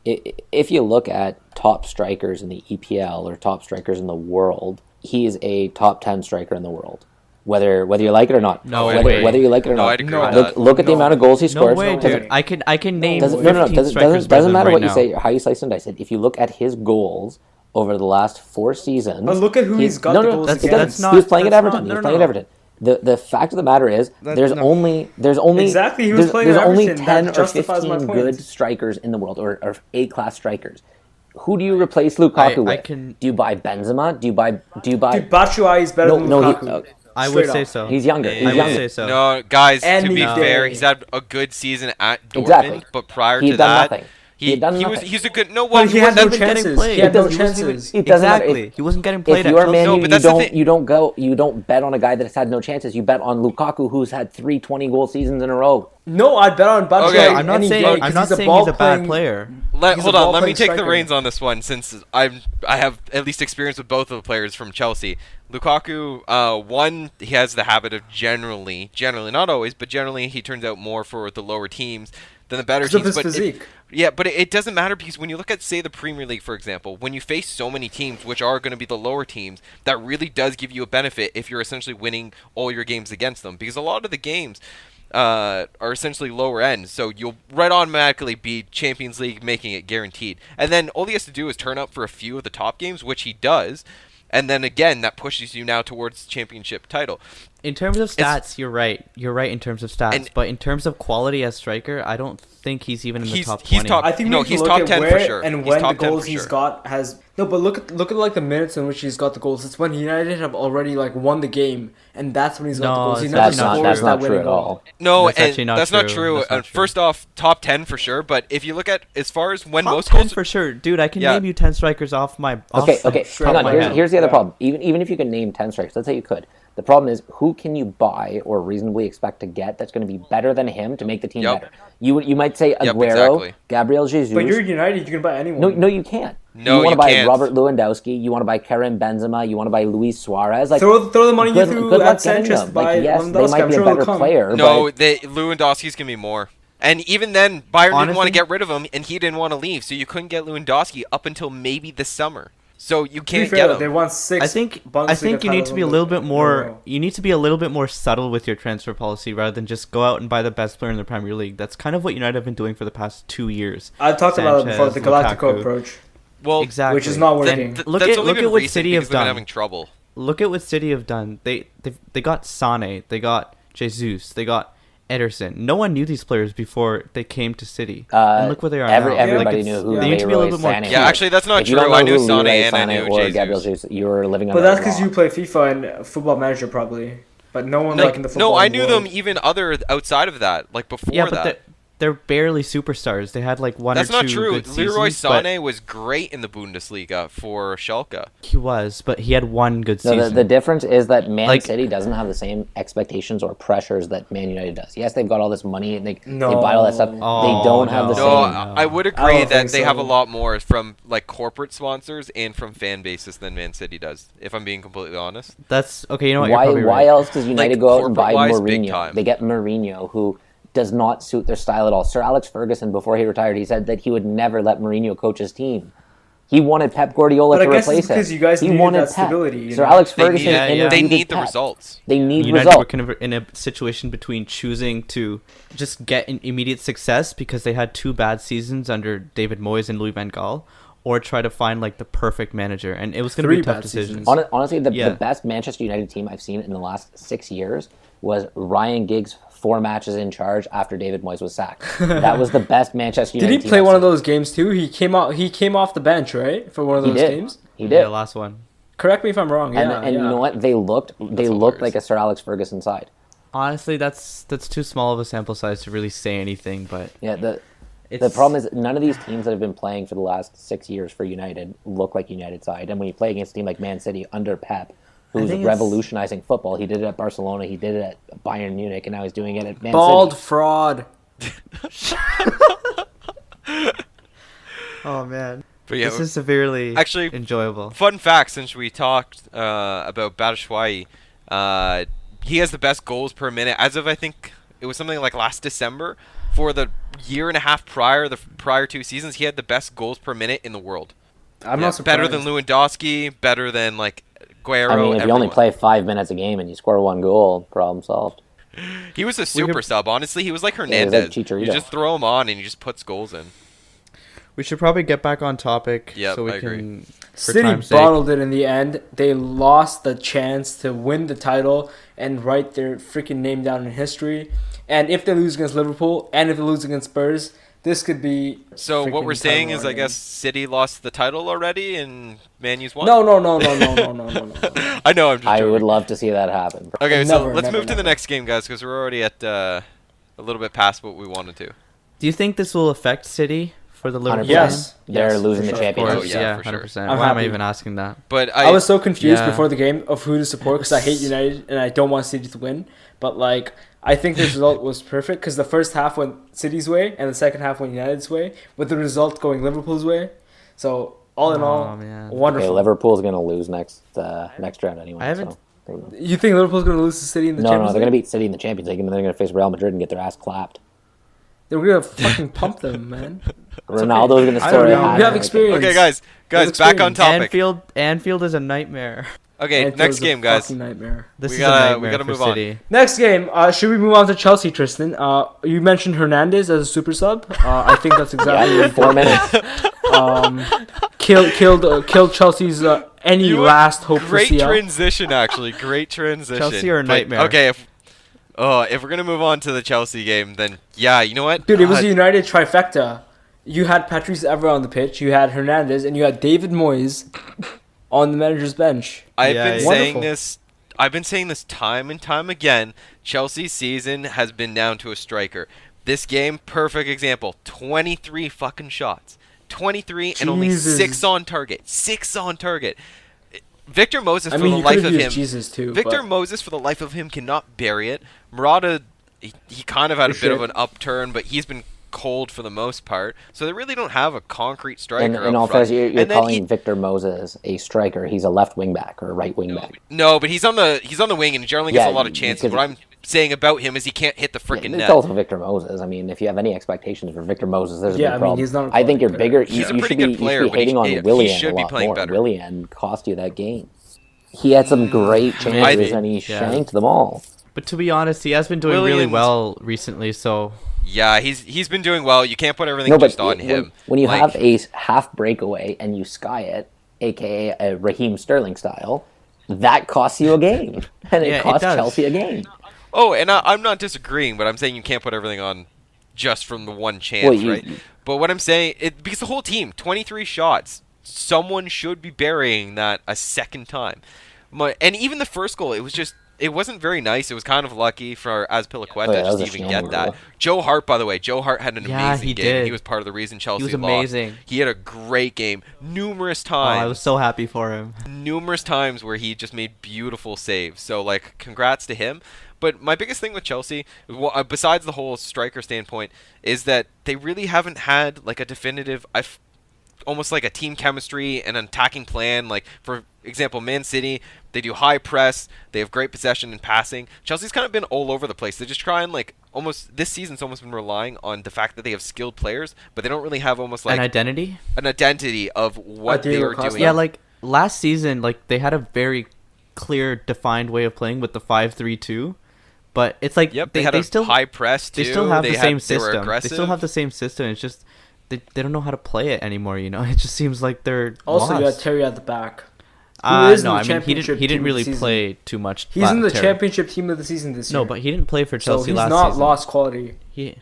If you look at top strikers in the EPL or top strikers in the world, he is a top 10 striker in the world. Whether you like it or not. No way. Whether you like it or No, not. I'd agree with that. Look at the amount of goals he No scores. way, Doesn't- dude. I can name. Doesn't, 15 strikers doesn't matter right what you now. say, how you slice and dice it. If you look at his goals over the last 4 seasons, But look at who he's got the goals that's- against. that's he was playing at that's Everton. not- He no, was no, playing no. at Everton. The fact of the matter is, there's no. only Exactly, he was playing there's at only Everton. 10 That or justifies my 15 point. good strikers in the world, or A-class strikers. Who do you replace Lukaku with? can- Do you buy Benzema? Do you buy? Dude, Batshuayi is better than Lukaku. I Straight would say up. so. He's younger. He's I would younger. say so. No, guys, And to be he fair, did. he's had a good season at Dortmund, Exactly. but prior He to had done that, nothing. He had done nothing. he's a good no well But he had no wasn't getting chances. played. He had It no doesn't- chances. It doesn't matter. Exactly. He wasn't getting If played you're at a man, Chelsea. No, but that's the thing. you don't bet on a guy that's had no chances. You bet on Lukaku, who's had 3 20-goal seasons in a row. No, I'd bet on Batshuayi. Okay. I'm not any saying day, I'm 'cause not he's saying he's a bad ball-playing- player. He's a Hold on, let me ball-playing take the striker. reins on this one since I have at least experience with both of the players from Chelsea. Lukaku, one, he has the habit of generally, not always, but generally he turns out more for the lower teams than the better Because of teams. his But physique. but it doesn't matter because when you look at, say, the Premier League, for example, when you face so many teams, which are going to be the lower teams, that really does give you a benefit if you're essentially winning all your games against them. Because a lot of the games are essentially lower end, so you'll right automatically be Champions League, making it guaranteed. And then all he has to do is turn up for a few of the top games, which he does. And then again, that pushes you now towards championship title. In terms of stats, you're right. You're right in terms of stats. But in terms of quality as striker, I don't think he's even in the top 20. He's top. I think No, we need he's to look top at 10 where for sure. and He's when the top 10 goals for he's sure. got has no. But look at like the minutes in which he's got the goals. It's when United have already like won the game, and that's when he's got the No, goals. He it's never That's not scores that true winning at goal. all. No, That's actually and not that's not true. true. That's not true. First off, top 10 for sure. But if you look at as far as when Top most 10 goals, for sure, dude. I can Yeah. name you 10 strikers off my. Okay. straight Hang off on. my head. Here's the other Yeah. problem. Even if you can name 10 strikers, let's say you could. The problem is, who can you buy or reasonably expect to get that's going to be better than him to make the team Yep. better? You might say Yep, Aguero, exactly. Gabriel Jesus. But you're United. You can buy anyone. No, you can't. No, you want you to buy can't. Robert Lewandowski. You want to buy Karim Benzema. You want to buy Luis Suarez. Like Throw the money you good, threw good at luck getting Sanchez them. to buy Like, yes, they Lewandowski. might I'm be sure a they'll better come. player. no, but Lewandowski's gonna be more. And even then, Bayern didn't want Honestly- to get rid of him, and he didn't want to leave, so you couldn't get Lewandowski up until maybe this summer. So you To be can't fair, get they him. won 6. I think Bundesliga you need to be a titles little bit in a more. row. You need to be a little bit more subtle with your transfer policy rather than just go out and buy the best player in the Premier League. That's kind of what United have been doing for the past 2 years. I talked about it before, the Sanchez, Galactico Lukaku. approach, Well, Exactly. which is not then working. Look that's at- only look been at what recent City because have they've been done. having trouble. Look at what City have done. They got Sane, they got Jesus, they got Ederson. No one knew these players before they came to City, and look where they are now. Everybody Like, knew who they need to be a Leroy little bit more. Sané Yeah, is. actually, that's not If you don't true. know I knew who Sané Leroy and I Sané knew or Jesus. Gabriel Jesus. You're living But under that's a because rock. you play FIFA and Football Manager probably. But no one like in the football No, I knew world. them even other outside of that, like before Yeah, but that. they're barely superstars. They had like one That's or not two true. good Leroy seasons, but Sané was great in the Bundesliga for Schalke. he was, but he had one good No, season. the difference is that Man Like- City doesn't have the same expectations or pressures that Man United does. Yes, they've got all this money and they No. buy all that stuff. Oh, they don't have the no. No, same. No. I would I agree don't that think they so. have a lot more from like corporate sponsors and from fan bases than Man City does. If I'm being completely honest. That's okay. You know what? You're Why probably why right. else does United Like, go out and buy corporate-wise, big Mourinho? time. They get Mourinho, who does not suit their style at all. Sir Alex Ferguson, before he retired, he said that he would never let Mourinho coach his team. He wanted Pep Guardiola But to I guess replace it's because him. you guys He needed wanted that Pep. stability. You Sir know? Alex They Ferguson need- interviewed They need the Pep. results. They need United results. were kind of in a situation between choosing to just get an immediate success because they had 2 bad seasons under David Moyes and Louis van Gaal, or try to find like the perfect manager, and it was going to be 3 a tough bad decision. seasons. Honestly, the Yeah. best Manchester United team I've seen in the last 6 years was Ryan Giggs' 4 matches in charge after David Moyes was sacked. That was the best Manchester Did United he team play I've one of seen. those games too? He came off the bench, right, for one of He those did. games. He Yeah, did. last one. Correct me if I'm wrong. Yeah, And you know what? They looked hilarious. like a Sir Alex Ferguson side. Honestly, that's too small of a sample size to really say anything, but Yeah, the it's, problem is none of these teams that have been playing for the last 6 years for United look like United side. And when you play against a team like Man City under Pep, who's think it's- revolutionizing football, he did it at Barcelona, he did it at Bayern Munich, and now he's doing it at Man Bald City. fraud. oh man, But yeah, this is severely actually, enjoyable. fun fact, since we talked about Batshuayi, he has the best goals per minute as of, I think it was something like last December. For the year and a half prior, the prior 2 seasons, he had the best goals per minute in the world. I'm Yeah, not surprised. better than Lewandowski, better than like Guerrero. I mean, if you only everyone. play 5 minutes a game and you score 1 goal, problem solved. He was a super sub. Honestly, he was like he was Hernandez. like Chicharito. You just throw him on and he just puts goals in. We should probably get back on topic Yep, so we I agree. can. For City time's sake. bottled it in the end. They lost the chance to win the title and write their freaking name down in history. And if they lose against Liverpool and if they lose against Spurs, this could be. So what freaking we're saying title is, I running. guess City lost the title already and Man U's won. No. I know. I'm just. I joking. would love to see that happen. Okay, so Never, let's never, move to the never. next game, guys, because we're already at a little bit past what we wanted to. Do you think this will affect City for the Liverpool? 100%. Yes. They're Yes, losing for the sure. Of championship. course, yeah, yeah, for sure. 100%. I'm Why am I happy. even asking that? But I was so confused Yeah. before the game of who to support because I hate United and I don't want City to win. But like, I think this result was perfect because the first half went City's way and the second half went United's way, with the result going Liverpool's way. So all in all, man. Okay, wonderful. Liverpool's going to lose next round anyway. I haven't- So. You think Liverpool's going to lose to City in the No, Champions they're going to League? beat City in the Champions League, and then they're going to face Real Madrid and get their ass clapped. They're going to fucking pump them, man. Ronaldo's going to I score don't a know. hat We have trick. experience. okay, guys, Let's back on experience. topic. Anfield is a nightmare. Okay, Anfield's next a game, guys. fucking nightmare. This We is gotta- a we nightmare gotta for move on. City. Next game, should we move on to Chelsea, Tristan? You mentioned Hernandez as a super sub. I think that's exactly Yeah, 4 minutes. killed Chelsea's any You know what? last hope for Great CL. transition, actually. Great transition. Chelsea are a But, nightmare. okay, if we're gonna move on to the Chelsea game, then yeah, you know what? Dude, it was a United trifecta. You had Patrice Evra on the pitch, you had Hernandez, and you had David Moyes on the manager's bench. I've Yeah, been yeah. saying Wonderful. this. I've been saying this time and time again. Chelsea's season has been down to a striker. This game, perfect example. 23 fucking shots. 23 and only Jesus. 6 on target. 6 on target. Victor Moses, I for mean, the you life could of have him. used Jesus too. Victor but Moses, for the life of him, cannot bury it. Murata, he kind of had a For bit of sure. an upturn, but he's been cold for the most part. So they really don't have a concrete striker. And in up all front. fairness, you're And then calling Victor Moses a striker. He's a left wing back or a right wing back. No, but he's on the wing and generally gets Yeah, a lot of chances. because- What I'm saying about him is he can't hit the freaking It's net. also Victor Moses. I mean, if you have any expectations for Victor Moses, there's a Yeah, big I mean, problem. he's not a I think you're quality bigger. player. He's a you pretty should be, good player, you should but be hating on he Willian should a be lot playing more. better. Willian cost you that game. He had some great chances and he yeah. shanked them all. But to be honest, he has been doing really Williams- well recently. So Yeah, he's been doing well. You can't put everything No, but just on him. when you Like, have a half breakaway and you sky it, aka a Raheem Sterling style, that costs you a game, and Yeah, it it costs does. Chelsea a game. oh, and I'm not disagreeing, but I'm saying you can't put everything on just from the one chance, Well, you- right? But what I'm saying, because the whole team, 23 shots, someone should be burying that a second time. And even the first goal, it wasn't very nice. It was kind of lucky for Azpilicueta Oh, yeah, that just was to a even shame get that. goal. Joe Hart, by the way, Joe Hart had an Yeah, amazing he game. did. He was part of the reason Chelsea was lost. amazing. He had a great game numerous oh, times. I was so happy for him. Numerous times where he just made beautiful saves. So, like, congrats to him. But my biggest thing with Chelsea, besides the whole striker standpoint, is that they really haven't had, like, a definitive, almost like a team chemistry and an attacking plan. Like, for example, Man City, they do high press, they have great possession and passing. Chelsea's kind of been all over the place. They just try and, like, this season's almost been relying on the fact that they have skilled players, but they don't really have almost like An identity. an identity of what they Diego are Costa. doing. Yeah, like last season, like they had a very clear, defined way of playing with the 5-3-2, but it's like Yep, they had a still high press too. they still have the same They were system. They aggressive. still have the same system. It's just they don't know how to play it anymore. You know, it just seems like they're Also, you got lost. Terry at the back. Who is in No, the I mean championship he didn't team really this season. play too much. He's in the Terry. championship team of the season this year. No, but he didn't play for so Chelsea he's last not season. lost quality.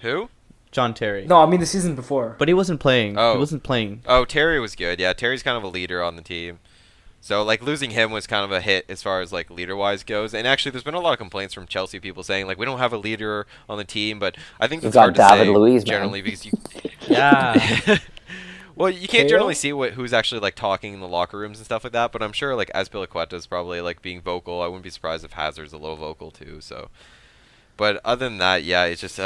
Who? John Terry. No, I mean the season before. But he wasn't playing. Oh. He wasn't playing. Oh, Terry was good. Yeah, Terry's kind of a leader on the team. So, like, losing him was kind of a hit as far as, like, leader-wise goes. And actually, there's been a lot of complaints from Chelsea people saying, like, we don't have a leader on the team. But I think You've that's hard got to David say Luiz, man. generally because you... Yeah. Well, you can't Kale? generally see who's actually, like, talking in the locker rooms and stuff like that. But I'm sure, like, Azpilicueta's probably, like, being vocal. I wouldn't be surprised if Hazard's a little vocal, too. So... But other than that, yeah, it's just...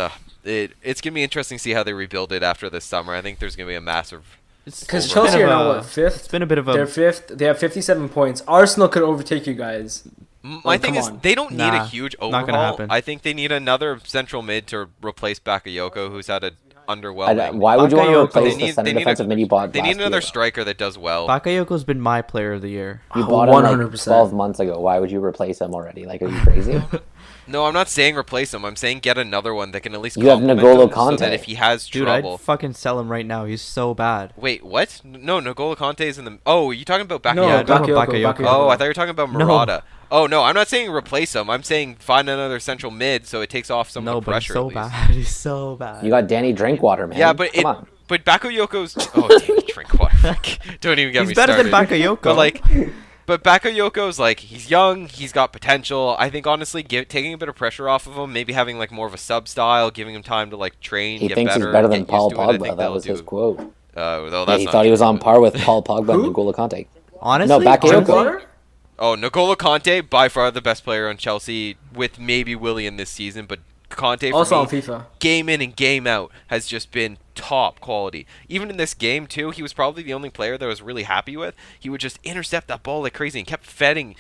it's going to be interesting to see how they rebuild it after this summer. I think there's going to be a massive... Because It's Chelsea been are a- now, what, fifth? It's been a bit of They're a fifth. They have 57 points. Arsenal could overtake you guys. My thing come is, on. they don't need a Nah, huge not gonna overhaul. happen. I think they need another central mid to replace Bakayoko, who's had a underwhelming. Why would you want to Bakayoko. replace They the need- center they need a- defensive mid you bought They need last another year? striker that does well. Bakayoko's been my player of the year. You Oh, bought him like 100%. 12 months ago. Why would you replace him already? Like, are you crazy? No, I'm not saying replace him. I'm saying get another one that can at least You have complement N'Golo him so that Kante. if he has Dude, trouble. I'd fucking sell him right now. He's so bad. Wait, what? No, N'Golo Kante's in the... Oh, you talking about Bakayoko? No, Yeah, I'm talking about Bakayoko. Bakayoko. Oh, I thought you were talking about No. Murata. Oh, no, I'm not saying replace him. I'm saying find another central mid so it takes off some No, of the but he's pressure so at least. bad. He's so bad. You got Danny Drinkwater, man. Yeah, but Come on. But Bakayoko's... Oh, damn, Drinkwater. Don't even get He's me better started. than Bakayoko. But, like... But Bakayoko's, like, he's young, he's got potential. I think, honestly, taking a bit of pressure off of him, maybe having, like, more of a sub-style, giving him time to, like, train, He get thinks better, he's better than get Paul used to it, I Pogba. think That that'll was his do- quote. Well, Yeah, that's he not thought he was true, on but- par with Paul Pogba and Who? N'Golo Kante. Honestly, No, Bakayoko. Drinkwater? Oh, N'Golo Kante, by far the best player on Chelsea, with maybe Willian this season, but Kante, for Also me, on FIFA. game in and game out, has just been top quality. Even in this game, too, he was probably the only player that I was really happy with. He would just intercept that ball like crazy and kept feeding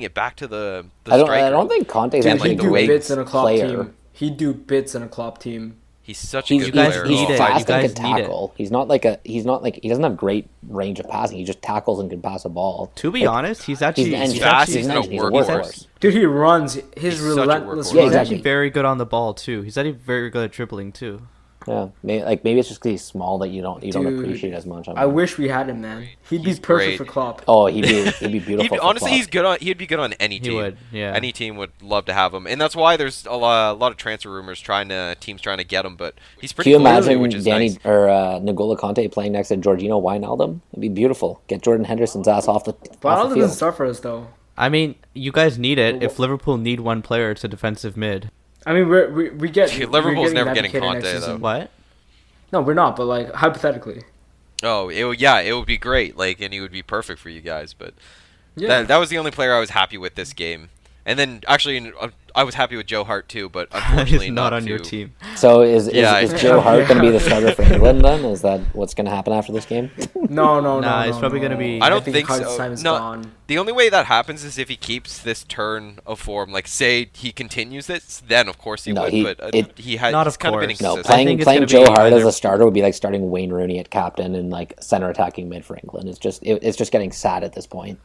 it back to the striker. I don't think Conte's Dude, actually he'd the do wings bits in a Klopp player. team. He'd do bits in a Klopp team. He's such a He's, good guys player. he's need it. fast You and guys can need it. tackle. He's not like he doesn't have great range of passing. He just tackles and can pass a ball. to be Like, honest, he's actually he's an engine. fast, He's he's an a engine. He's a workhorse. workhorse. Dude, he runs. His He's such a relentless workhorse. Yeah, he's run. exactly. actually very good on the ball too. He's actually very good at dribbling too. Yeah, maybe it's just 'cause he's small that you don't Dude, appreciate as much. I wish we had him, man. He'd be He's perfect great. for Klopp. Oh, he'd be beautiful. for Honestly, Klopp. he's good on. He'd be good on any He team. would, yeah. Any team would love to have him, and that's why there's a lot of transfer rumors teams trying to get him. But he's Can pretty you quality, imagine which is Danny nice. or N'Golo Kante playing next to Jorginho Wijnaldum? It'd be beautiful. Get Jordan Henderson's ass off the But I off don't the think field. start for us though. I mean, you guys need it. If Liverpool need one player, it's a defensive mid. I mean, we get Liverpool's we're never getting getting Navigator next Conte, season. though. What? No, we're not. But like hypothetically, Oh, it would be great. Like, and he would be perfect for you guys. But yeah. that was the only player I was happy with this game. And then actually, I was happy with Joe Hart too. But He's unfortunately, not on your too. team. So is Yeah, Joe Hart going to be the starter for England then? Is that what's going to happen after this game? No, Nah, no. it's probably no. gonna be- I don't think Hart's so. time is No. gone. The only way that happens is if he keeps this turn of form. Like, say he continues this, then of course he No, would. he- But it- he had Not he's of kind of been course. No, inconsistent. I think it's playing gonna Joe be Hart as either- a starter would be like starting Wayne Rooney at captain and like center attacking mid for England. It's just getting sad at this point.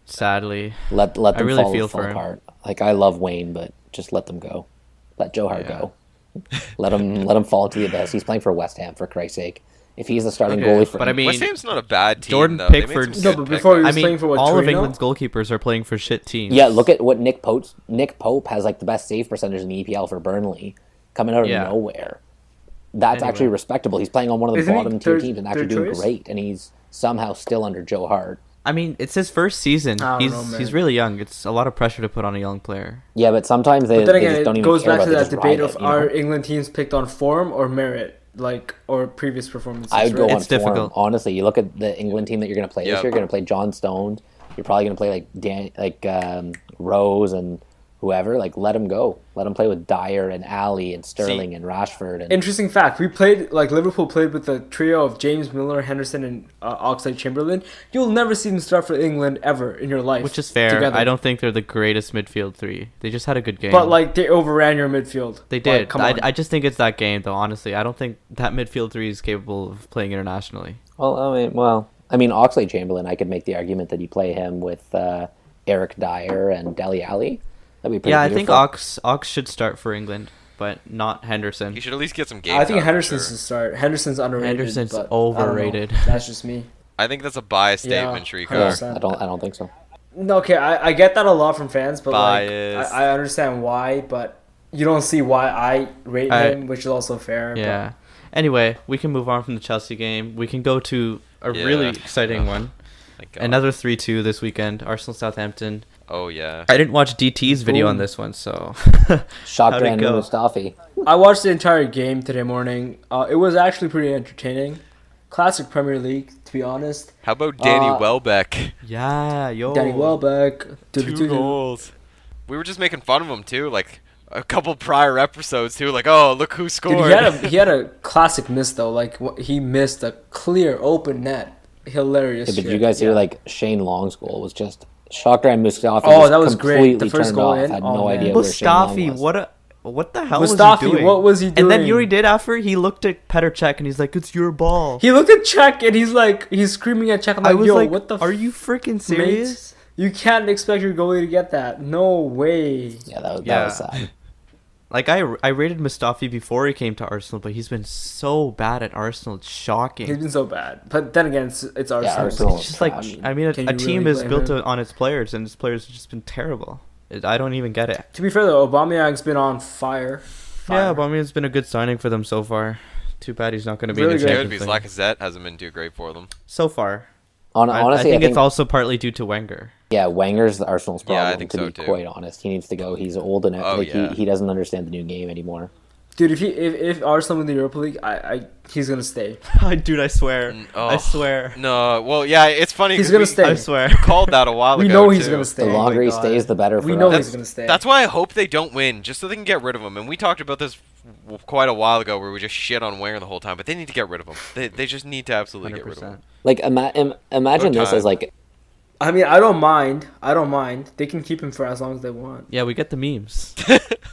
Sadly, Let I them really fall feel for him. apart. Like I love Wayne, but just let them go. Let Joe Hart Yeah. go. let him fall into the abyss. He's playing for West Ham, for Christ's sake. If he's the starting Okay, goalie for but I mean, West Ham's not a bad team. Jordan though. They made Pickford's- some No, good but before he pickups. was I playing mean, for what, all of Torino? England's goalkeepers are playing for shit teams. yeah, look at what Nick Pope has like the best save percentage in the EPL for Burnley, coming out of Yeah. nowhere. That's Anyway. actually respectable. He's playing on one of the Isn't he bottom tier third- teams and actually third doing choice? great, and he's somehow still under Joe Hart. I mean, it's his first season. I don't He's know, man. he's really young. It's a lot of pressure to put on a young player. Yeah, but sometimes they, But then they again, just don't it even goes care back about to it. They that just debate ride of it, you are know? England teams picked on form or merit, like or previous performances. I would go right? on It's form. difficult. Honestly, you look at the England team that you're going to play this Yep. year. You're going to play John Stones. You're probably going to play like Rose and whoever, like let him go. Let him play with Dyer and Ali and Sterling and Rashford. And Interesting fact: Liverpool played with a trio of James Milner, Henderson, and Oxlade-Chamberlain. You'll never see them start for England ever in your life. Which is fair. Together. I don't think they're the greatest midfield three. They just had a good game. But like they overran your midfield. They did. Like, come on. I just think it's that game, though. Honestly, I don't think that midfield three is capable of playing internationally. I mean, Oxlade-Chamberlain, I could make the argument that you play him with Eric Dyer and Dele Alli. That'd be pretty. Yeah, I beautiful. think Ox should start for England, but not Henderson. You should at least get some games. I think out, Henderson's for to sure. start. Henderson's underrated. Henderson's but overrated. I don't know. That's just me. I think that's a biased Yeah, statement, Shrikar. 100%. I don't think so. No, okay, I get that a lot from fans, but Biased. like I understand why, but you don't see why I rate him, which is also fair. Yeah. Anyway, we can move on from the Chelsea game. We can go to a really exciting one. Thank God. Another 3-2 this weekend. Arsenal Southampton. Oh yeah. I didn't watch DT's video on this one, so Shotgun How'd it go? Mustafi. I watched the entire game today morning. It was actually pretty entertaining. Classic Premier League, to be honest. How about Danny Welbeck? yeah, yo. Danny Welbeck. 2 goals. We were just making fun of him too, like a couple prior episodes too. Like, oh, look who scored. Dude, he had a classic miss though. Like he missed a clear open net. Hilarious. Yeah, but shit. you guys see like Shane Long's goal was just Shakhtar Mustafi. Oh, that was great. Completely The first turned goal off. in? Had Oh, no man. idea where Shane Long Mustafi, was. what the hell Mustafi, was he doing? what was he And then doing? Yuri did after he looked at Petr Cech and he's like, "It's your ball." He looked at Czech and he's screaming at Czech. I'm I like, was yo, like, what the "Are you freaking serious?" mate? You can't expect your goalie to get that. No way. Yeah, that was Yeah. sad. Like I rated Mustafi before he came to Arsenal, but he's been so bad at Arsenal. It's shocking. He's been so bad. But then again, it's Arsenal. Arsenal. It's just like, Trash. I mean, Can a you team really is blame built him? on its players, and its players have just been terrible. I don't even get it. To be fair though, Aubameyang's been on fire. Yeah, Aubameyang's been a good signing for them so far. Too bad he's not going to be Really in the good. Good Champions because League. Lacazette hasn't been too great for them. So far. Honestly, I think it's also partly due to Wenger. yeah, Wenger's Arsenal's problem. Yeah, I think to so, be too. quite honest, he needs to go. He's old and Oh, yeah. he doesn't understand the new game anymore. Dude, if Arsenal win the Europa League, he's gonna stay. Dude, I swear. Oh, I swear. No, well, yeah, it's funny. He's 'cause gonna we stay. I swear. Called that a while We ago. know he's too. gonna stay. The Oh longer my he God. stays, the better for We know us. he's gonna stay. That's why I hope they don't win, just so they can get rid of him. And we talked about this quite a while ago, where we just shit on Wenger the whole time. But they need to get rid of him. They just need to absolutely get rid of him. 100%. Like imagine No this time. as like I mean, I don't mind. They can keep him for as long as they want. Yeah, we get the memes.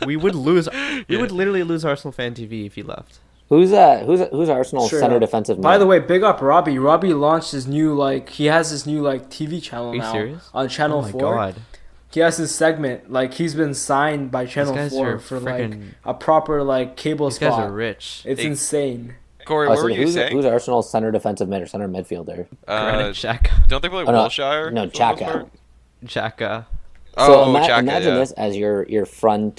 We would lose. We would literally lose Arsenal Fan TV if he left. who's Arsenal's Sure center enough. defensive mid? By the way, big up Robbie. Robbie launched his new he has his new TV channel Are you now serious? on Channel Oh my 4. god. He has his segment he's been signed by Channel guys 4 are for friggin- a proper cable These spot. guys are rich. It's Hey. insane. Corey, Oh, what so were you who's saying? Arsenal's center defensive mid or center midfielder? Granit Xhaka. Don't they play Oh, no. Wilshire? No, for the most Xhaka. part? Xhaka. So Oh, Xhaka, imagine yeah. this as your front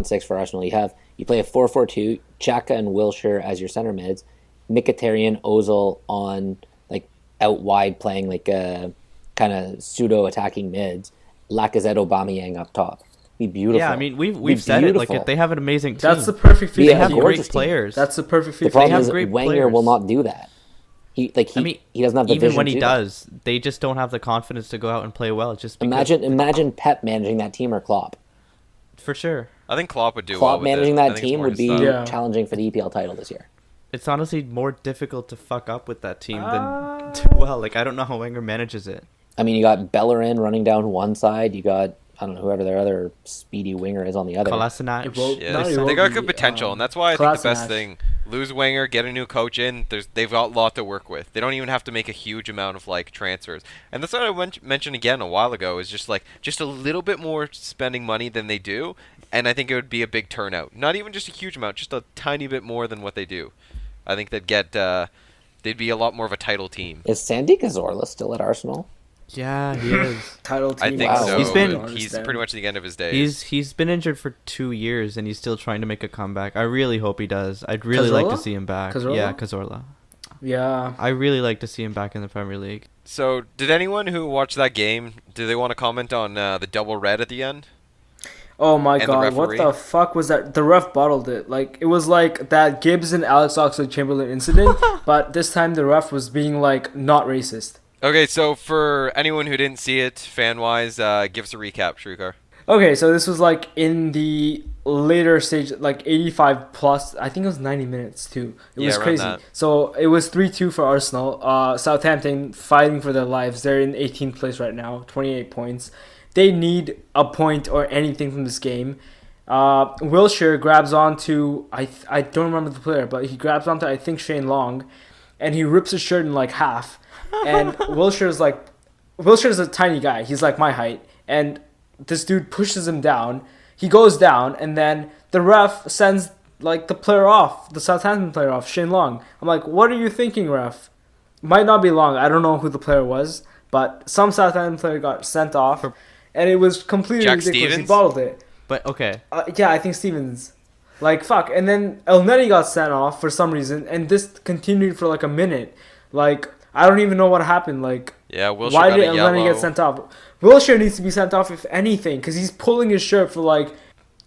six for Arsenal. You play a 4-4-2, Xhaka and Wilshire as your center mids, Mkhitaryan, Ozil on out wide playing kind of pseudo attacking mids, Lacazette, Aubameyang up top. Be beautiful. Yeah, I mean Be we've said it. beautiful. They have an amazing team. That's the perfect They FIFA have team. great gorgeous team. players. That's the perfect The FIFA problem have is great Wenger players. will not do that. He doesn't have the even vision when to he do that. does, they just don't have the confidence to go out and play well. Just because, Imagine Pep managing that team or Klopp. for sure. I think Klopp would do well Klopp with managing it. I that think it's team more would his be style. Yeah. challenging for the EPL title this year. It's honestly more difficult to fuck up with that team than do well. I don't know how Wenger manages it. I mean, you got Bellerin running down one side. You got, I don't know, whoever their other speedy winger is on the other. Kolasinac. It will- Yeah, No, they, it they will got be, good potential, and that's why I think the best Kolasinac. thing: lose Wenger, get a new coach in. They've got a lot to work with. They don't even have to make a huge amount of transfers. And that's what I mentioned again a while ago. Is just a little bit more spending money than they do, and I think it would be a big turnout. Not even just a huge amount, just a tiny bit more than what they do. I think they'd be a lot more of a title team. Is Sandy Cazorla still at Arsenal? Yeah, he is. title team. I think Wow. so. He's been- I He's understand. pretty much at the end of his days. He's been injured for 2 years and he's still trying to make a comeback. I really hope he does. I'd really like to Cazorla? see him back. Cazorla? Yeah, Cazorla. Yeah. I really like to see him back in the Premier League. So, did anyone who watched that game, do they want to comment on the double red at the end? Oh my And the god, what referee. the fuck was that? The ref bottled it. It was like that Gibbs and Alex Oxlade-Chamberlain incident, but this time the ref was being not racist. Okay, so for anyone who didn't see it, fan-wise, give us a recap, Shrikar. Okay, so this was like in the later stage, like 85 plus. I think it was 90 minutes too. It was around crazy. that. So it was 3-2 for Arsenal. Southampton fighting for their lives. They're in 18th place right now, 28 points. They need a point or anything from this game. Wilshere grabs onto I don't remember the player, but he grabs onto I think Shane Long, and he rips his shirt in like half. And Wilshere's a tiny guy. He's like my height, and this dude pushes him down. He goes down, and then the ref sends like the Southampton player off, Shane Long. I'm like, what are you thinking, ref? Might not be Long. I don't know who the player was, but some Southampton player got sent off, and it was completely Jack ridiculous. Stevens? He bottled it. But okay, Yeah, I think Stevens. Like, fuck. And then El Neni got sent off for some reason, and this continued for like a minute. Like, I don't even know what happened. Like, Yeah, Wilshere why got did a El yellow. Neni get sent off? Wilshere needs to be sent off, if anything, because he's pulling his shirt for like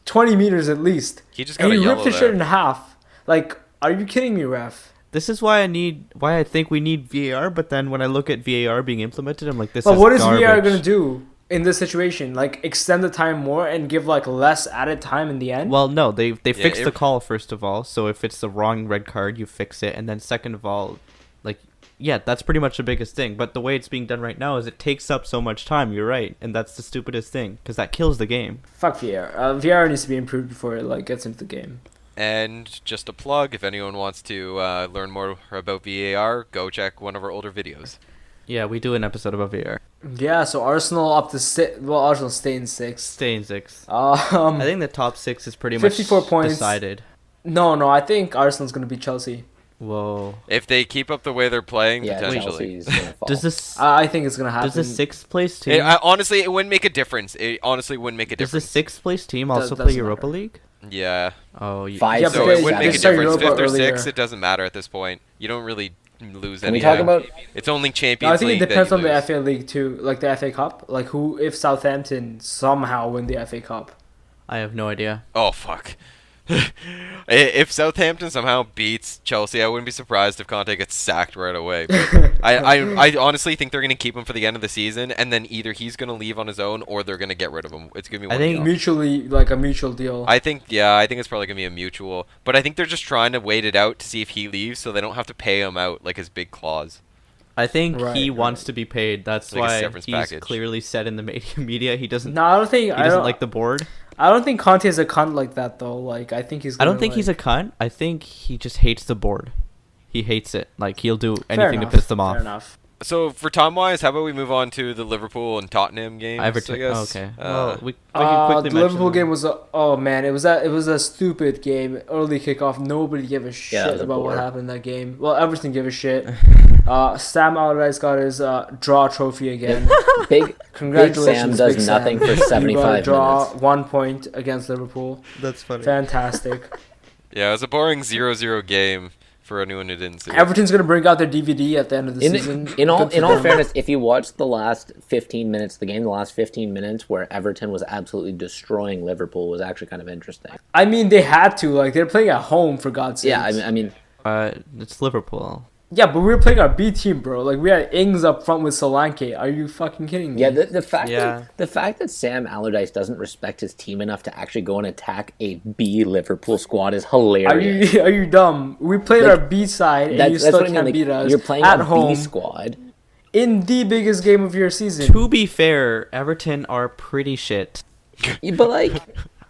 20 meters at least. He just got And a he yellow ripped his there. shirt in half. Like, are you kidding me, ref? this is why I think we need VAR. But then when I look at VAR being implemented, I'm like, this But is what is garbage. VAR going to do in this situation? Like, extend the time more and give like less added time in the end? Well, no, they fixed it- the call first of all. So if it's the wrong red card, you fix it, and then second of all, like, yeah, that's pretty much the biggest thing. But the way it's being done right now is it takes up so much time. You're right, and that's the stupidest thing because that kills the game. Fuck VAR. VAR needs to be improved before it like gets into the game. And just a plug, if anyone wants to learn more about VAR, go check one of our older videos. Yeah, we do an episode about VAR. Yeah, so Arsenal up to six. Well, Arsenal stay in sixth. Stay in sixth. I I think the top six is pretty 54 much points. decided. No, I think Arsenal's gonna beat Chelsea. Whoa. If they keep up the way they're playing, Yeah, potentially. Chelsea's gonna fall. Does this I think it's gonna happen. does the sixth place team Honestly, it wouldn't make a difference. It honestly wouldn't make a does the difference. sixth place team also play doesn't Europa matter. League? Yeah. Oh, you, Five, Yeah, So but it they- wouldn't they make a started difference. Europa Fifth or earlier. sixth, it doesn't matter at this point. You don't really lose Can any. we talk about? It's only Champions No, I think League it depends that on you the lose. FA League too, like the FA Cup. Like who, if Southampton somehow win the FA Cup. I have no idea. Oh fuck! If Southampton somehow beats Chelsea, I wouldn't be surprised if Conte gets sacked right away. But I honestly think they're gonna keep him for the end of the season, and then either he's gonna leave on his own or they're gonna get rid of him. It's gonna be one. I or the think other. Mutually, like a mutual deal. I think it's probably gonna be a mutual. But I think they're just trying to wait it out to see if he leaves, so they don't have to pay him out like his big clause. I think Right, he right. wants to be paid. That's Like a why severance he's package. clearly said in the media he doesn't. No, I don't think. He doesn't like the board. I don't think Conte is a cunt like that though. Like I think he's. I don't gonna, think like, he's a cunt. I think he just hates the board. He hates it. Like he'll do Fair anything enough, to piss them off. Fair enough. So for time wise, how about we move on to the Liverpool and Tottenham games? Everton. I guess. Okay. Uh, Well, we can quickly the mention Liverpool them. game was oh man, it was a stupid game. Early kickoff, nobody gave a it shit was a about what bore. happened in that game. Well, Everton gave a shit. Sam Allardyce got his draw trophy again. Big Congratulations, Sam does Big nothing Sam. for You got a 75 draw, minutes. 1 point against Liverpool. That's funny. Fantastic. Yeah, it was a boring 0-0 game for anyone who didn't see it. Everton's gonna bring out their DVD at the end of the season. In all Good for them. fairness, if you watch the last 15 minutes of the game, the last 15 minutes where Everton was absolutely destroying Liverpool was actually kind of interesting. I mean, they had to. Like they're playing at home for God's sake. Yeah, I mean, It's Liverpool. Yeah, but we were playing our B team, bro. Like we had Ings up front with Solanke. Are you fucking kidding me? yeah, the fact Yeah. that Sam Allardyce doesn't respect his team enough to actually go and attack a B Liverpool squad is hilarious. Are you dumb? We played Like, our B side, and you still what I mean, can't like, beat us. You're playing at a home B squad. in the biggest game of your season. To be fair, Everton are pretty shit. But like,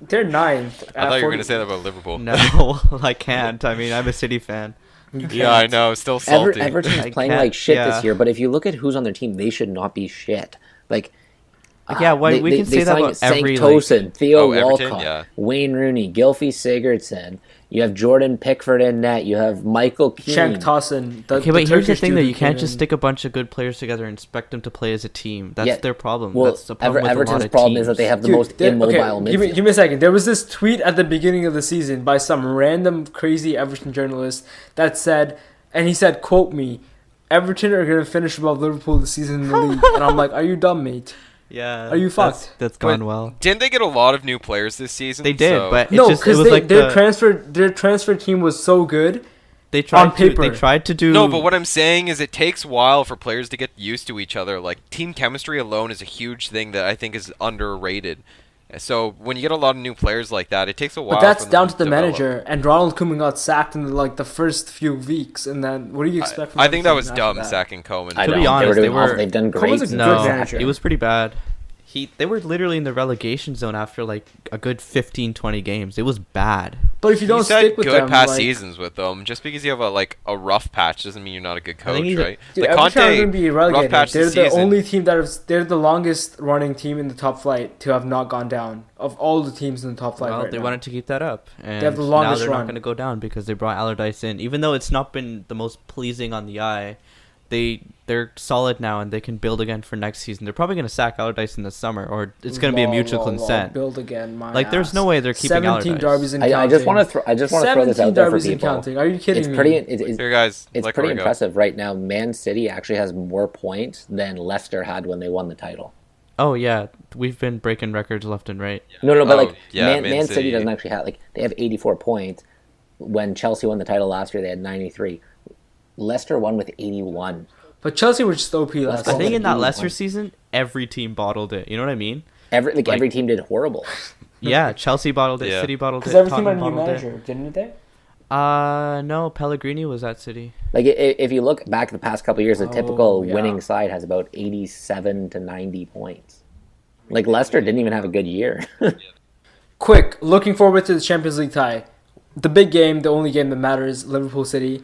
They're ninth. I thought you were going to say that about Liverpool. No, I can't. I mean, I'm a City fan. Yeah, I know. Still salty. Everton's I playing can't- like shit yeah. this year. But if you look at who's on their team, they should not be shit. Like, Yeah, why we can say that about every, Tosin, Theo Oh, Everton, Walcott, yeah. Wayne Rooney, Gylfi Sigurdsson. You have Jordan Pickford in net. You have Michael Cenk Keane. Tosin. Okay, but here's the Turkish thing dude though, who you can't came just in. stick a bunch of good players together and expect them to play as a team. That's Yeah, their problem. Well, That's the problem with a Everton's lot of problem teams. is that they have the Dude, most there- immobile okay, midfield. give me a second. There was this tweet at the beginning of the season by some random crazy Everton journalist that said, and he said, quote me, Everton are going to finish above Liverpool this season in the league. And I'm like, are you dumb, mate? Yeah. Are you fucked? That's But gone well. Didn't they get a lot of new players this season? They did, So- but No, it because was like their transfer team was so good. they tried on to paper. they tried to do No, but what I'm saying is it takes a while for players to get used to each other. Like, team chemistry alone is a huge thing that I think is underrated. So when you get a lot of new players like that, it takes a while. But that's for them down to the develop. manager. And Ronald Koeman got sacked in like the first few weeks, and then what do you expect? From I them think that was after dumb that? sacking Koeman. I To know. be honest, they they were were- awful. They've done great. Koeman's a since good No, manager. he was pretty bad. They were literally in the relegation zone after like a good 15, 20 games. It was bad. But if you don't He's stick had with good them, past like, seasons with them. Just because you have a rough patch doesn't mean you're not a good I coach, think he's a- right? dude, Like every time they're Conte, gonna be rough relegated. patch They're this the season. only team they're the longest running team in the top flight to have not gone down of all the teams in the top flight. Well, right they now. wanted to keep that up, and have the now longest they're run. not going to go down because they brought Allardyce in. Even though it's not been the most pleasing on the eye, they're solid now and they can build again for next season. They're probably going to sack Allardyce in the summer, or it's going to be a mutual consent. Build again, my Like, there's ass. no way they're keeping 17 Allardyce. derbies and I counting. just want to throw. I just want to throw this 17 out there for derbies and people. counting. Are you kidding It's me? pretty. It's Here, guys. it's let pretty Corey go. impressive right now. Man City actually has more points than Leicester had when they won the title. Oh yeah, we've been breaking records left and right. No, but Oh, like yeah, Man Man City City. doesn't actually have they have 84 points. When Chelsea won the title last year, they had 93. Leicester won with 81. But Chelsea were just OP last I Well, think season. in that 81. Leicester season, every team bottled it. You know what I mean? Every Like- every team did horrible. Yeah, Chelsea bottled it, Yeah. City bottled it, Because every team had Tottenham a new bottled manager, didn't they? it. No, Pellegrini was at City. Like if you look back the past couple of years, a typical yeah. winning side has about 87 to 90 points. Like Leicester didn't even have a good year. Quick, looking forward to the Champions League tie. The big game, the only game that matters, Liverpool City.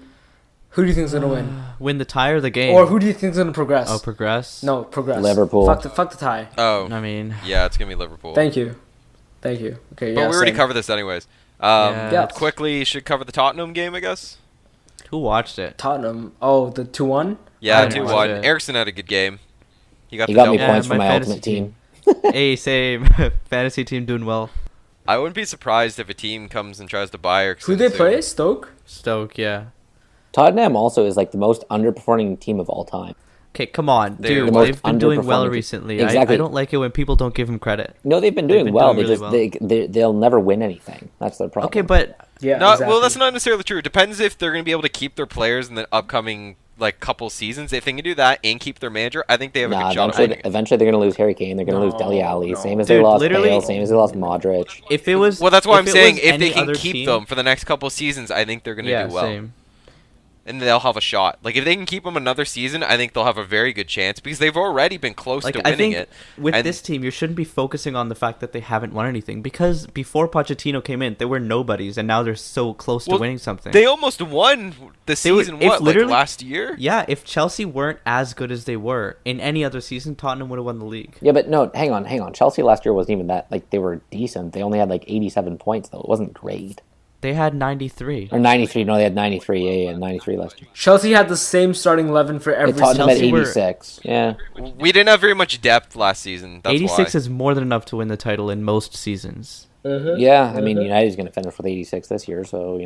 Who do you think is going to win? Win the tie or the game? Or who do you think is going to progress? Oh, progress? No, progress. Liverpool. Fuck the tie. Oh, I mean, yeah, it's gonna be Liverpool. Thank you. Okay, But yeah. we already same. covered this anyways. Yeah. Quickly, should cover the Tottenham game, I guess. who watched it? Tottenham. Oh, the 2-1? Yeah, I didn't 2-1. watch it. Eriksson had a good game. He got He the got me double. points for my my fantasy ultimate team. Hey, same. Fantasy team doing well. I wouldn't be surprised if a team comes and tries to buy Eriksson. Who they soon. play? Stoke? Stoke, yeah. Tottenham also is like the most underperforming team of all time. Okay, come on, They're dude. the most They've been doing well underperforming team. recently. Exactly. I don't like it when people don't give them credit. No, they've been They've doing been well. doing They really just they'll never win anything. That's their problem. Okay, but Yeah, No, exactly. well, that's not necessarily true. It depends if they're going to be able to keep their players in the upcoming couple seasons. If they can do that and keep their manager, I think they have a Nah, good shot at eventually, winning. eventually they're going to lose Harry Kane. They're going to lose Dele Alli. no. Same as they Dude, lost literally- Bale. Same as they lost Modric. if it was... Well, that's why I'm it saying was if they any can other keep team- them for the next couple seasons, I think they're going to yeah, do well. same. And they'll have a shot. Like, if they can keep them another season, I think they'll have a very good chance because they've already been close Like, to I winning think it. with And- this team, you shouldn't be focusing on the fact that they haven't won anything, because before Pochettino came in, they were nobodies, and now they're so close to Well, winning something. They almost won the They were- season, if like literally- last year? Yeah, if Chelsea weren't as good as they were in any other season, Tottenham would have won the league. Yeah, but no, hang on. Chelsea last year wasn't even that. Like they were decent. They only had like 87 points though. It wasn't great. They had 93. Or 93. No, they had 93. Yeah, 93 last year. Chelsea had the same starting 11 for every Tottenham had Chelsea were- 86. Yeah. We didn't have very much depth last season. That's 86 why. is more than enough to win the title in most seasons. Yeah, I mean United's going to finish with 86 this year, so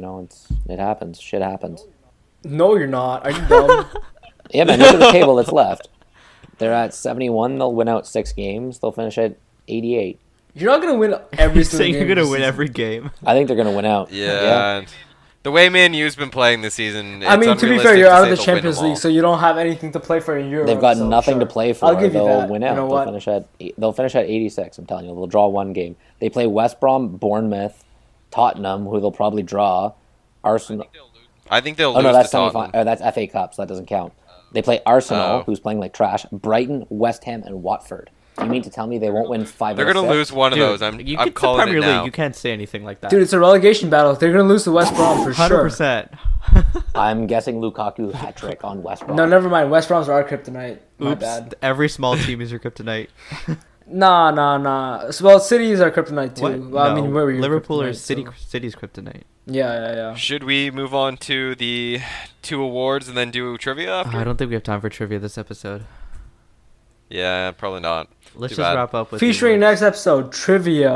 it happens. Shit happens. No, you're not. Are you dumb? Yeah, man. Look at the table that's left. They're at 71. They'll win out 6 games. They'll finish at 88. You're not gonna win every You're single saying game. you're gonna this win season. every game. I think they're going to win out. Yeah. And the way Man U's been playing this season, I it's mean, to be unrealistic fair, you're out of say the they'll win Champions them all. League, so you don't have anything to play for in Europe. They've got so nothing to sure. play for. I'll give you They'll that. win out. You know what? They'll finish at 86. I'm telling you, they'll draw one game. They play West Brom, Bournemouth, Tottenham, who they'll probably draw. Arsenal. I think they'll Oh lose no, that's to Tottenham. semi-final. That's FA Cup, so that doesn't count. They play Arsenal, Oh. who's playing like trash. Brighton, West Ham, and Watford. You mean to tell me they won't win 5? They're going to lose one of Dude, those. I'm it's the calling Premier it League. now. You can't say anything like that. Dude, it's a relegation battle. They're gonna lose to West Brom for sure. 100%. I'm guessing Lukaku hat trick on West Brom. No, never mind. West Brom's our kryptonite. My Oops. bad. Every small team is your kryptonite. Nah. Well, City is our kryptonite too. What? Well, I No, mean, where were you? Liverpool or kryptonite, City's kryptonite. Yeah. Should we move on to the 2 awards and then do trivia after? I don't think we have time for trivia this episode. Yeah, probably not. Let's Too just bad. wrap up with Featuring the awards. next episode, trivia.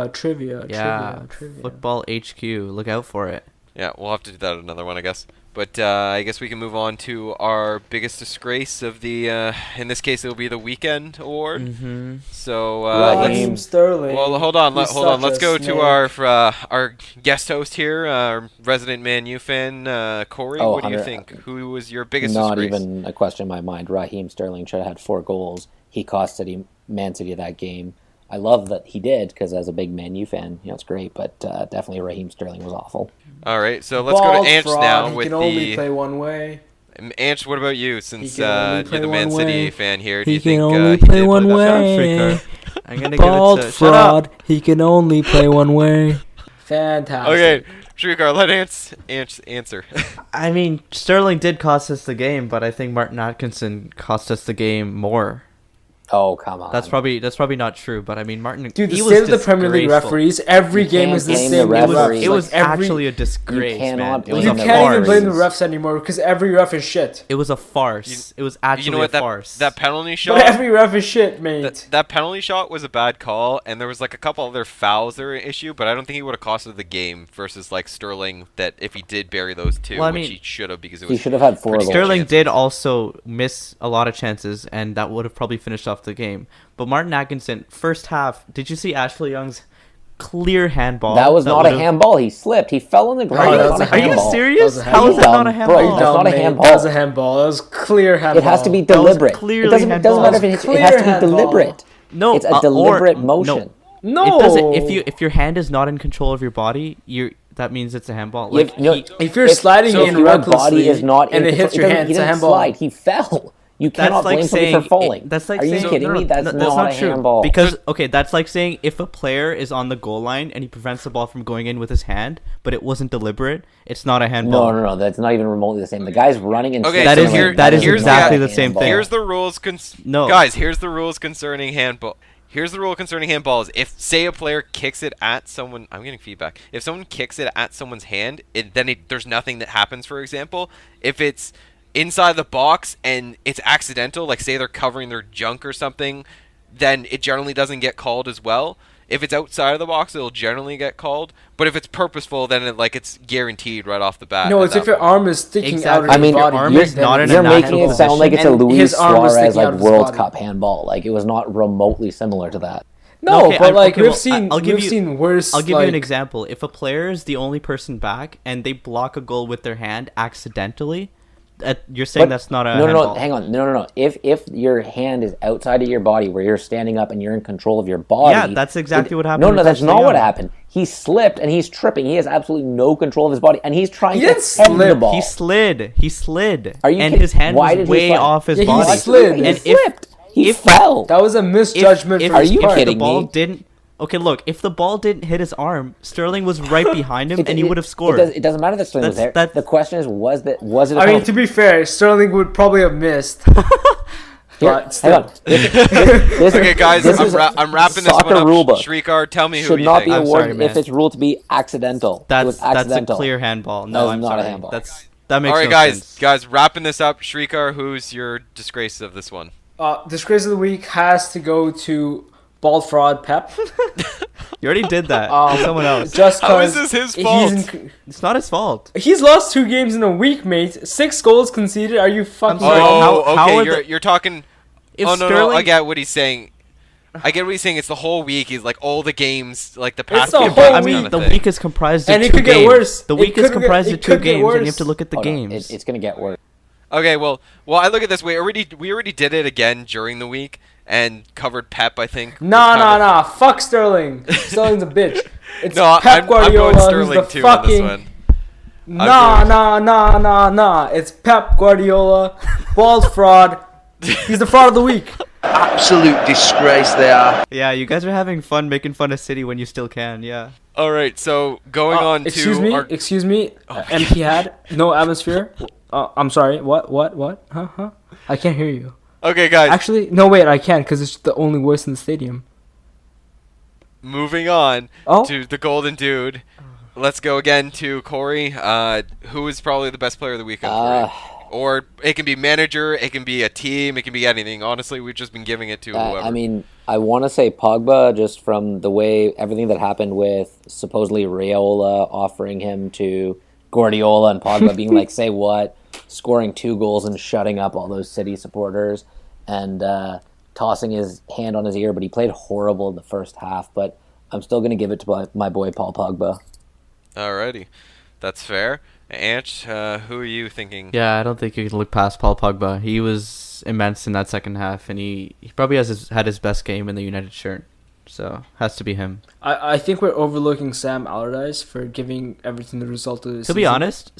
Yeah, Trivia. Football HQ. Look out for it. Yeah, we'll have to do that at another one, I guess. But I guess we can move on to our biggest disgrace of the. In this case, it'll be the weekend award. Mm-hmm. So Raheem let's. Sterling. Well, hold on. He's Hold on. such Let's a go to snake. our guest host here, our resident Man U fan, Corey. Oh, what do you 100 think? Who was your biggest Not disgrace? even a question in my mind. Raheem Sterling should have had 4 goals. He cost Man City that game. I love that he did because as a big Man U fan, it's great. But definitely Raheem Sterling was awful. All right, so let's go to Ansh fraud. now He with can only play one way. Ansh, what about you? Since He can only you're the play Man one City way. fan here, do He you can think only he play did one play that? way. I'm gonna Bald give it to shut up. fraud. He can only play one way. Fantastic. Okay, Shrikar, let Ansh answer. I mean, Sterling did cost us the game, but I think Martin Atkinson cost us the game more. Oh, come on. That's probably not true, but I mean, Martin. Dude, the he state was of the Premier League disgraceful. referees, every You game can't is the blame same. the referees. It was Like, actually a disgrace, You cannot man. It was blame You a the can't even blame the farce. refs anymore because every ref is shit. It was a farce. It was actually You know what? a farce. That penalty But shot. every ref is shit, mate. That penalty shot was a bad call, and there was like a couple other fouls that were an issue, but I don't think he would have costed the game versus like Sterling. That if he did bury those two, Well, I which mean, he should have because it He was should have had 4 pretty goals. Sterling chances. did also miss a lot of chances, and that would have probably finished off the game. But Martin Atkinson, first half, did you see Ashley Young's clear handball? That was not a would've- handball. He slipped. He fell on the ground. Oh, It's that not was a a Are you handball. serious? That was a How is that handball. not a Bro, handball? that's not a mate, handball. That was a handball. That was clear handball. It has to be That was deliberate. clearly It doesn't handball. matter if it Clear has to be handball. deliberate. No, It's a deliberate or- motion. No. It doesn't. If your hand is not in control of your body, that means it's a handball. Like If you're sliding so in if your recklessly body is not and in it hits control- your hand, he it's a didn't handball. slide. He fell. You cannot blame somebody for falling. That's like Are you saying, kidding me? That's not a true. handball. Because that's like saying if a player is on the goal line and he prevents the ball from going in with his hand, but it wasn't deliberate, it's not a handball. No. That's not even remotely the same. The guy's running and Okay, That so is- here, that is here's exactly the, the same handball. thing. Here's the rules. No. Guys, here's the rules concerning handball. Here's the rule concerning handballs. If, say, a player kicks it at someone... I'm getting feedback. If someone kicks it at someone's hand, there's nothing that happens, for example. If it's inside the box and it's accidental, like say they're covering their junk or something, then it generally doesn't get called as well. If it's outside of the box, it'll generally get called. But if it's purposeful, then it's guaranteed right off the bat. No, at it's that if your point. arm is sticking out of Exactly. your I mean, body. your arm you're, is not in a you're making natural it sound like it's a position. And Luis his arm was Suarez sticking out like of his World body. Cup handball. Like it was not remotely similar to that. No, Okay, but like okay, we've well, seen, I'll give we've you- seen worse. I'll give like, you an example. If a player is the only person back and they block a goal with their hand accidentally, you're saying But- that's not a no, handball. hang on, no. If your hand is outside of your body, where you're standing up and you're in control of your body, Yeah, that's exactly what happened No, with that's Ashley not what Young. happened. He slipped and he's tripping. He has absolutely no control of his body, and he's trying He to didn't head the slip. ball. He slid. Are you and kidding? his hand Why was did he way slide? off his Yeah, he body. slid. He And slipped. He if- fell. That was a misjudgment if, for Are his you part. if the kidding ball me? didn't Okay, look, if the ball didn't hit his arm, Sterling was right behind him, and he would have scored. It doesn't matter that Sterling was there. That's- The question is, was it? A I mean, penalty? to be fair, Sterling would probably have missed. Here, but hang still. on. This Okay, guys, this I'm, is I'm wrapping this soccer one up. rule book. Shrikar, tell me who Should you not think. be I'm awarded sorry, if man. it's ruled to be accidental. It was That's a accidental. clear handball. That No, is I'm not a sorry. handball. That makes All right, no guys, sense. wrapping this up. Shrikar, who's your disgrace of this one? Disgrace of the week has to go to Bald Fraud Pep. You already did that. It's someone else. Just How is 'cause this his fault? It's not his fault. He's lost 2 games in a week, mate. 6 goals conceded. Are you fucking sorry, wrong? how okay, are you're talking. If Oh no, Sterling, I get what he's saying. I get what he's saying. It's the whole week. He's like all the games, like the past. the few whole months I kind mean, of the thing. week is comprised of And it 2 could get games. worse. The It week is could comprised get- of it 2 could get games, and you have worse. to look at the Hold on, games. It's going to get worse. Okay, well, I look at this. We already did it again during the week and covered Pep. I think. Nah. Fuck Sterling. Sterling's a bitch. It's No, Pep I'm Guardiola going Sterling who's the too on this fucking... one. Nah. It's Pep Guardiola. Bald fraud. He's the fraud of the week. Absolute disgrace they are. Yeah, you guys are having fun making fun of City when you still can. Yeah. All right, so going on Excuse to me. our. Excuse me. Empty had no atmosphere. I'm sorry. What? Huh? I can't hear you. Okay, guys. Actually, no. Wait, I can because it's the only voice in the stadium. Moving on Oh. to the Golden Dude. Let's go again to Corey. Who is probably the best player of the weekend for you? Or it can be manager, it can be a team, it can be anything. Honestly, we've just been giving it to whoever. I mean, I want to say Pogba, just from the way everything that happened with supposedly Raiola offering him to Guardiola and Pogba being like, say what, scoring 2 goals and shutting up all those City supporters and tossing his hand on his ear, but he played horrible in the first half. But I'm still going to give it to my boy Paul Pogba. Alrighty, that's fair. Anch, who are you thinking? Yeah, I don't think you can look past Paul Pogba. He was immense in that second half, and he probably had his best game in the United shirt. So has to be him. I think we're overlooking Sam Allardyce for giving Everton the result of the season. To be honest,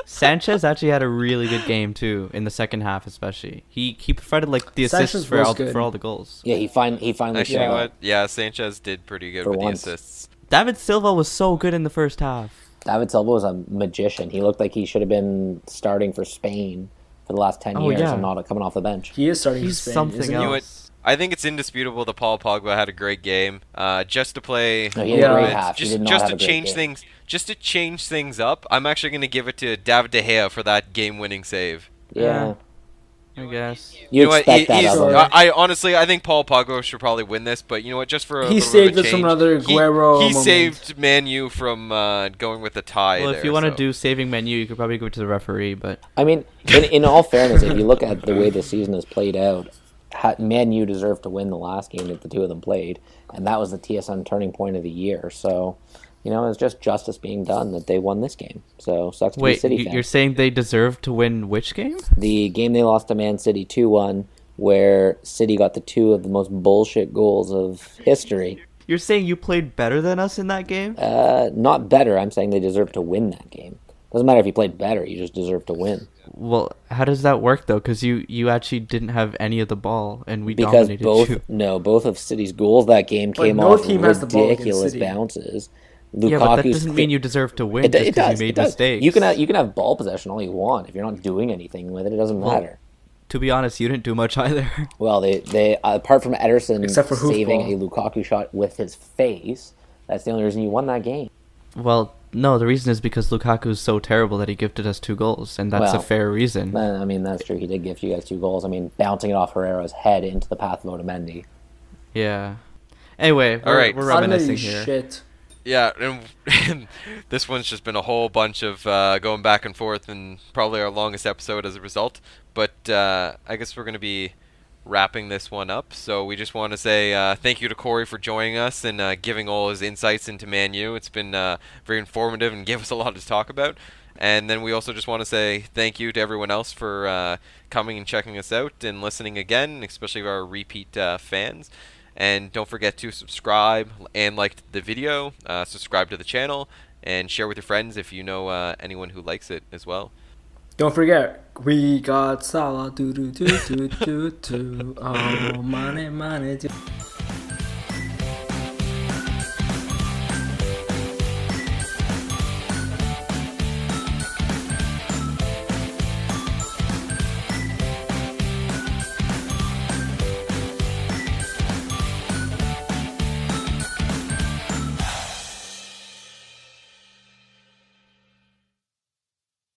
Sanchez actually had a really good game too in the second half, especially. He provided like the Sanchez assists was for all the goals. Yeah, he finally Actually, showed you know up. what? Yeah, Sanchez did pretty good For with once. the assists. David Silva was so good in the first half. David Silva was a magician. He looked like he should have been starting for Spain for the last 10 Oh, years yeah. and not coming off the bench. He is starting He's for Spain, something isn't he? else. You know what? I think it's indisputable that Paul Pogba had a great game. Just to play, No, he had a great half. He did not just have to a great change game. things, just to change things up. I'm actually going to give it to David De Gea for that game-winning save. Yeah. I guess. You know what? expect that He's- of him. I honestly, I think Paul Pogba should probably win this, but you know what? Just for a He little saved bit of us from change, another Aguero He moment. saved Man U from going with a tie. Well, there, if you want to so. do saving menu, you could probably go to the referee, but I mean, in all fairness, if you look at the way the season has played out, Man U deserved to win the last game that the two of them played, and that was the TSN turning point of the year. So, you know, it's just justice being done that they won this game. So, sucks to be wait, City you're fans. saying they deserve to win which game? The game they lost to Man City 2-1, where City got the two of the most bullshit goals of history. You're saying you played better than us in that game? Not better, I'm saying they deserve to win that game. Doesn't matter if you played better, you just deserve to win. Well, how does that work though? Because you actually didn't have any of the ball, and we Because dominated you. both of City's goals that game But came no off team has the ball against ridiculous City. bounces. Yeah, but that Lukaku's doesn't mean you deserve to win It, just it because does. you It made does. mistakes. You can have ball possession all you want if you're not doing anything with it. It doesn't Well, matter. To be honest, you didn't do much either. Well, they apart from Ederson Except for saving hoofball. a Lukaku shot with his face, that's the only reason you won that game. Well, no, the reason is because Lukaku's so terrible that he gifted us 2 goals, and that's a Well, fair reason. I mean, that's true. He did give you guys 2 goals. I mean, bouncing it off Herrera's head into the path of Otamendi. Yeah. Anyway, All right. we're reminiscing Utterly here. shit. Yeah, and this one's just been a whole bunch of going back and forth, and probably our longest episode as a result. But I guess we're going to be wrapping this one up. So we just want to say thank you to Corey for joining us and giving all his insights into Man U. It's been very informative and gave us a lot to talk about. And then we also just want to say thank you to everyone else for coming and checking us out and listening again, especially our repeat fans. And don't forget to subscribe and like the video, subscribe to the channel, and share with your friends if you know anyone who likes it as well. Don't forget, we got Salah, do do do do do do. Oh, money, money. Do.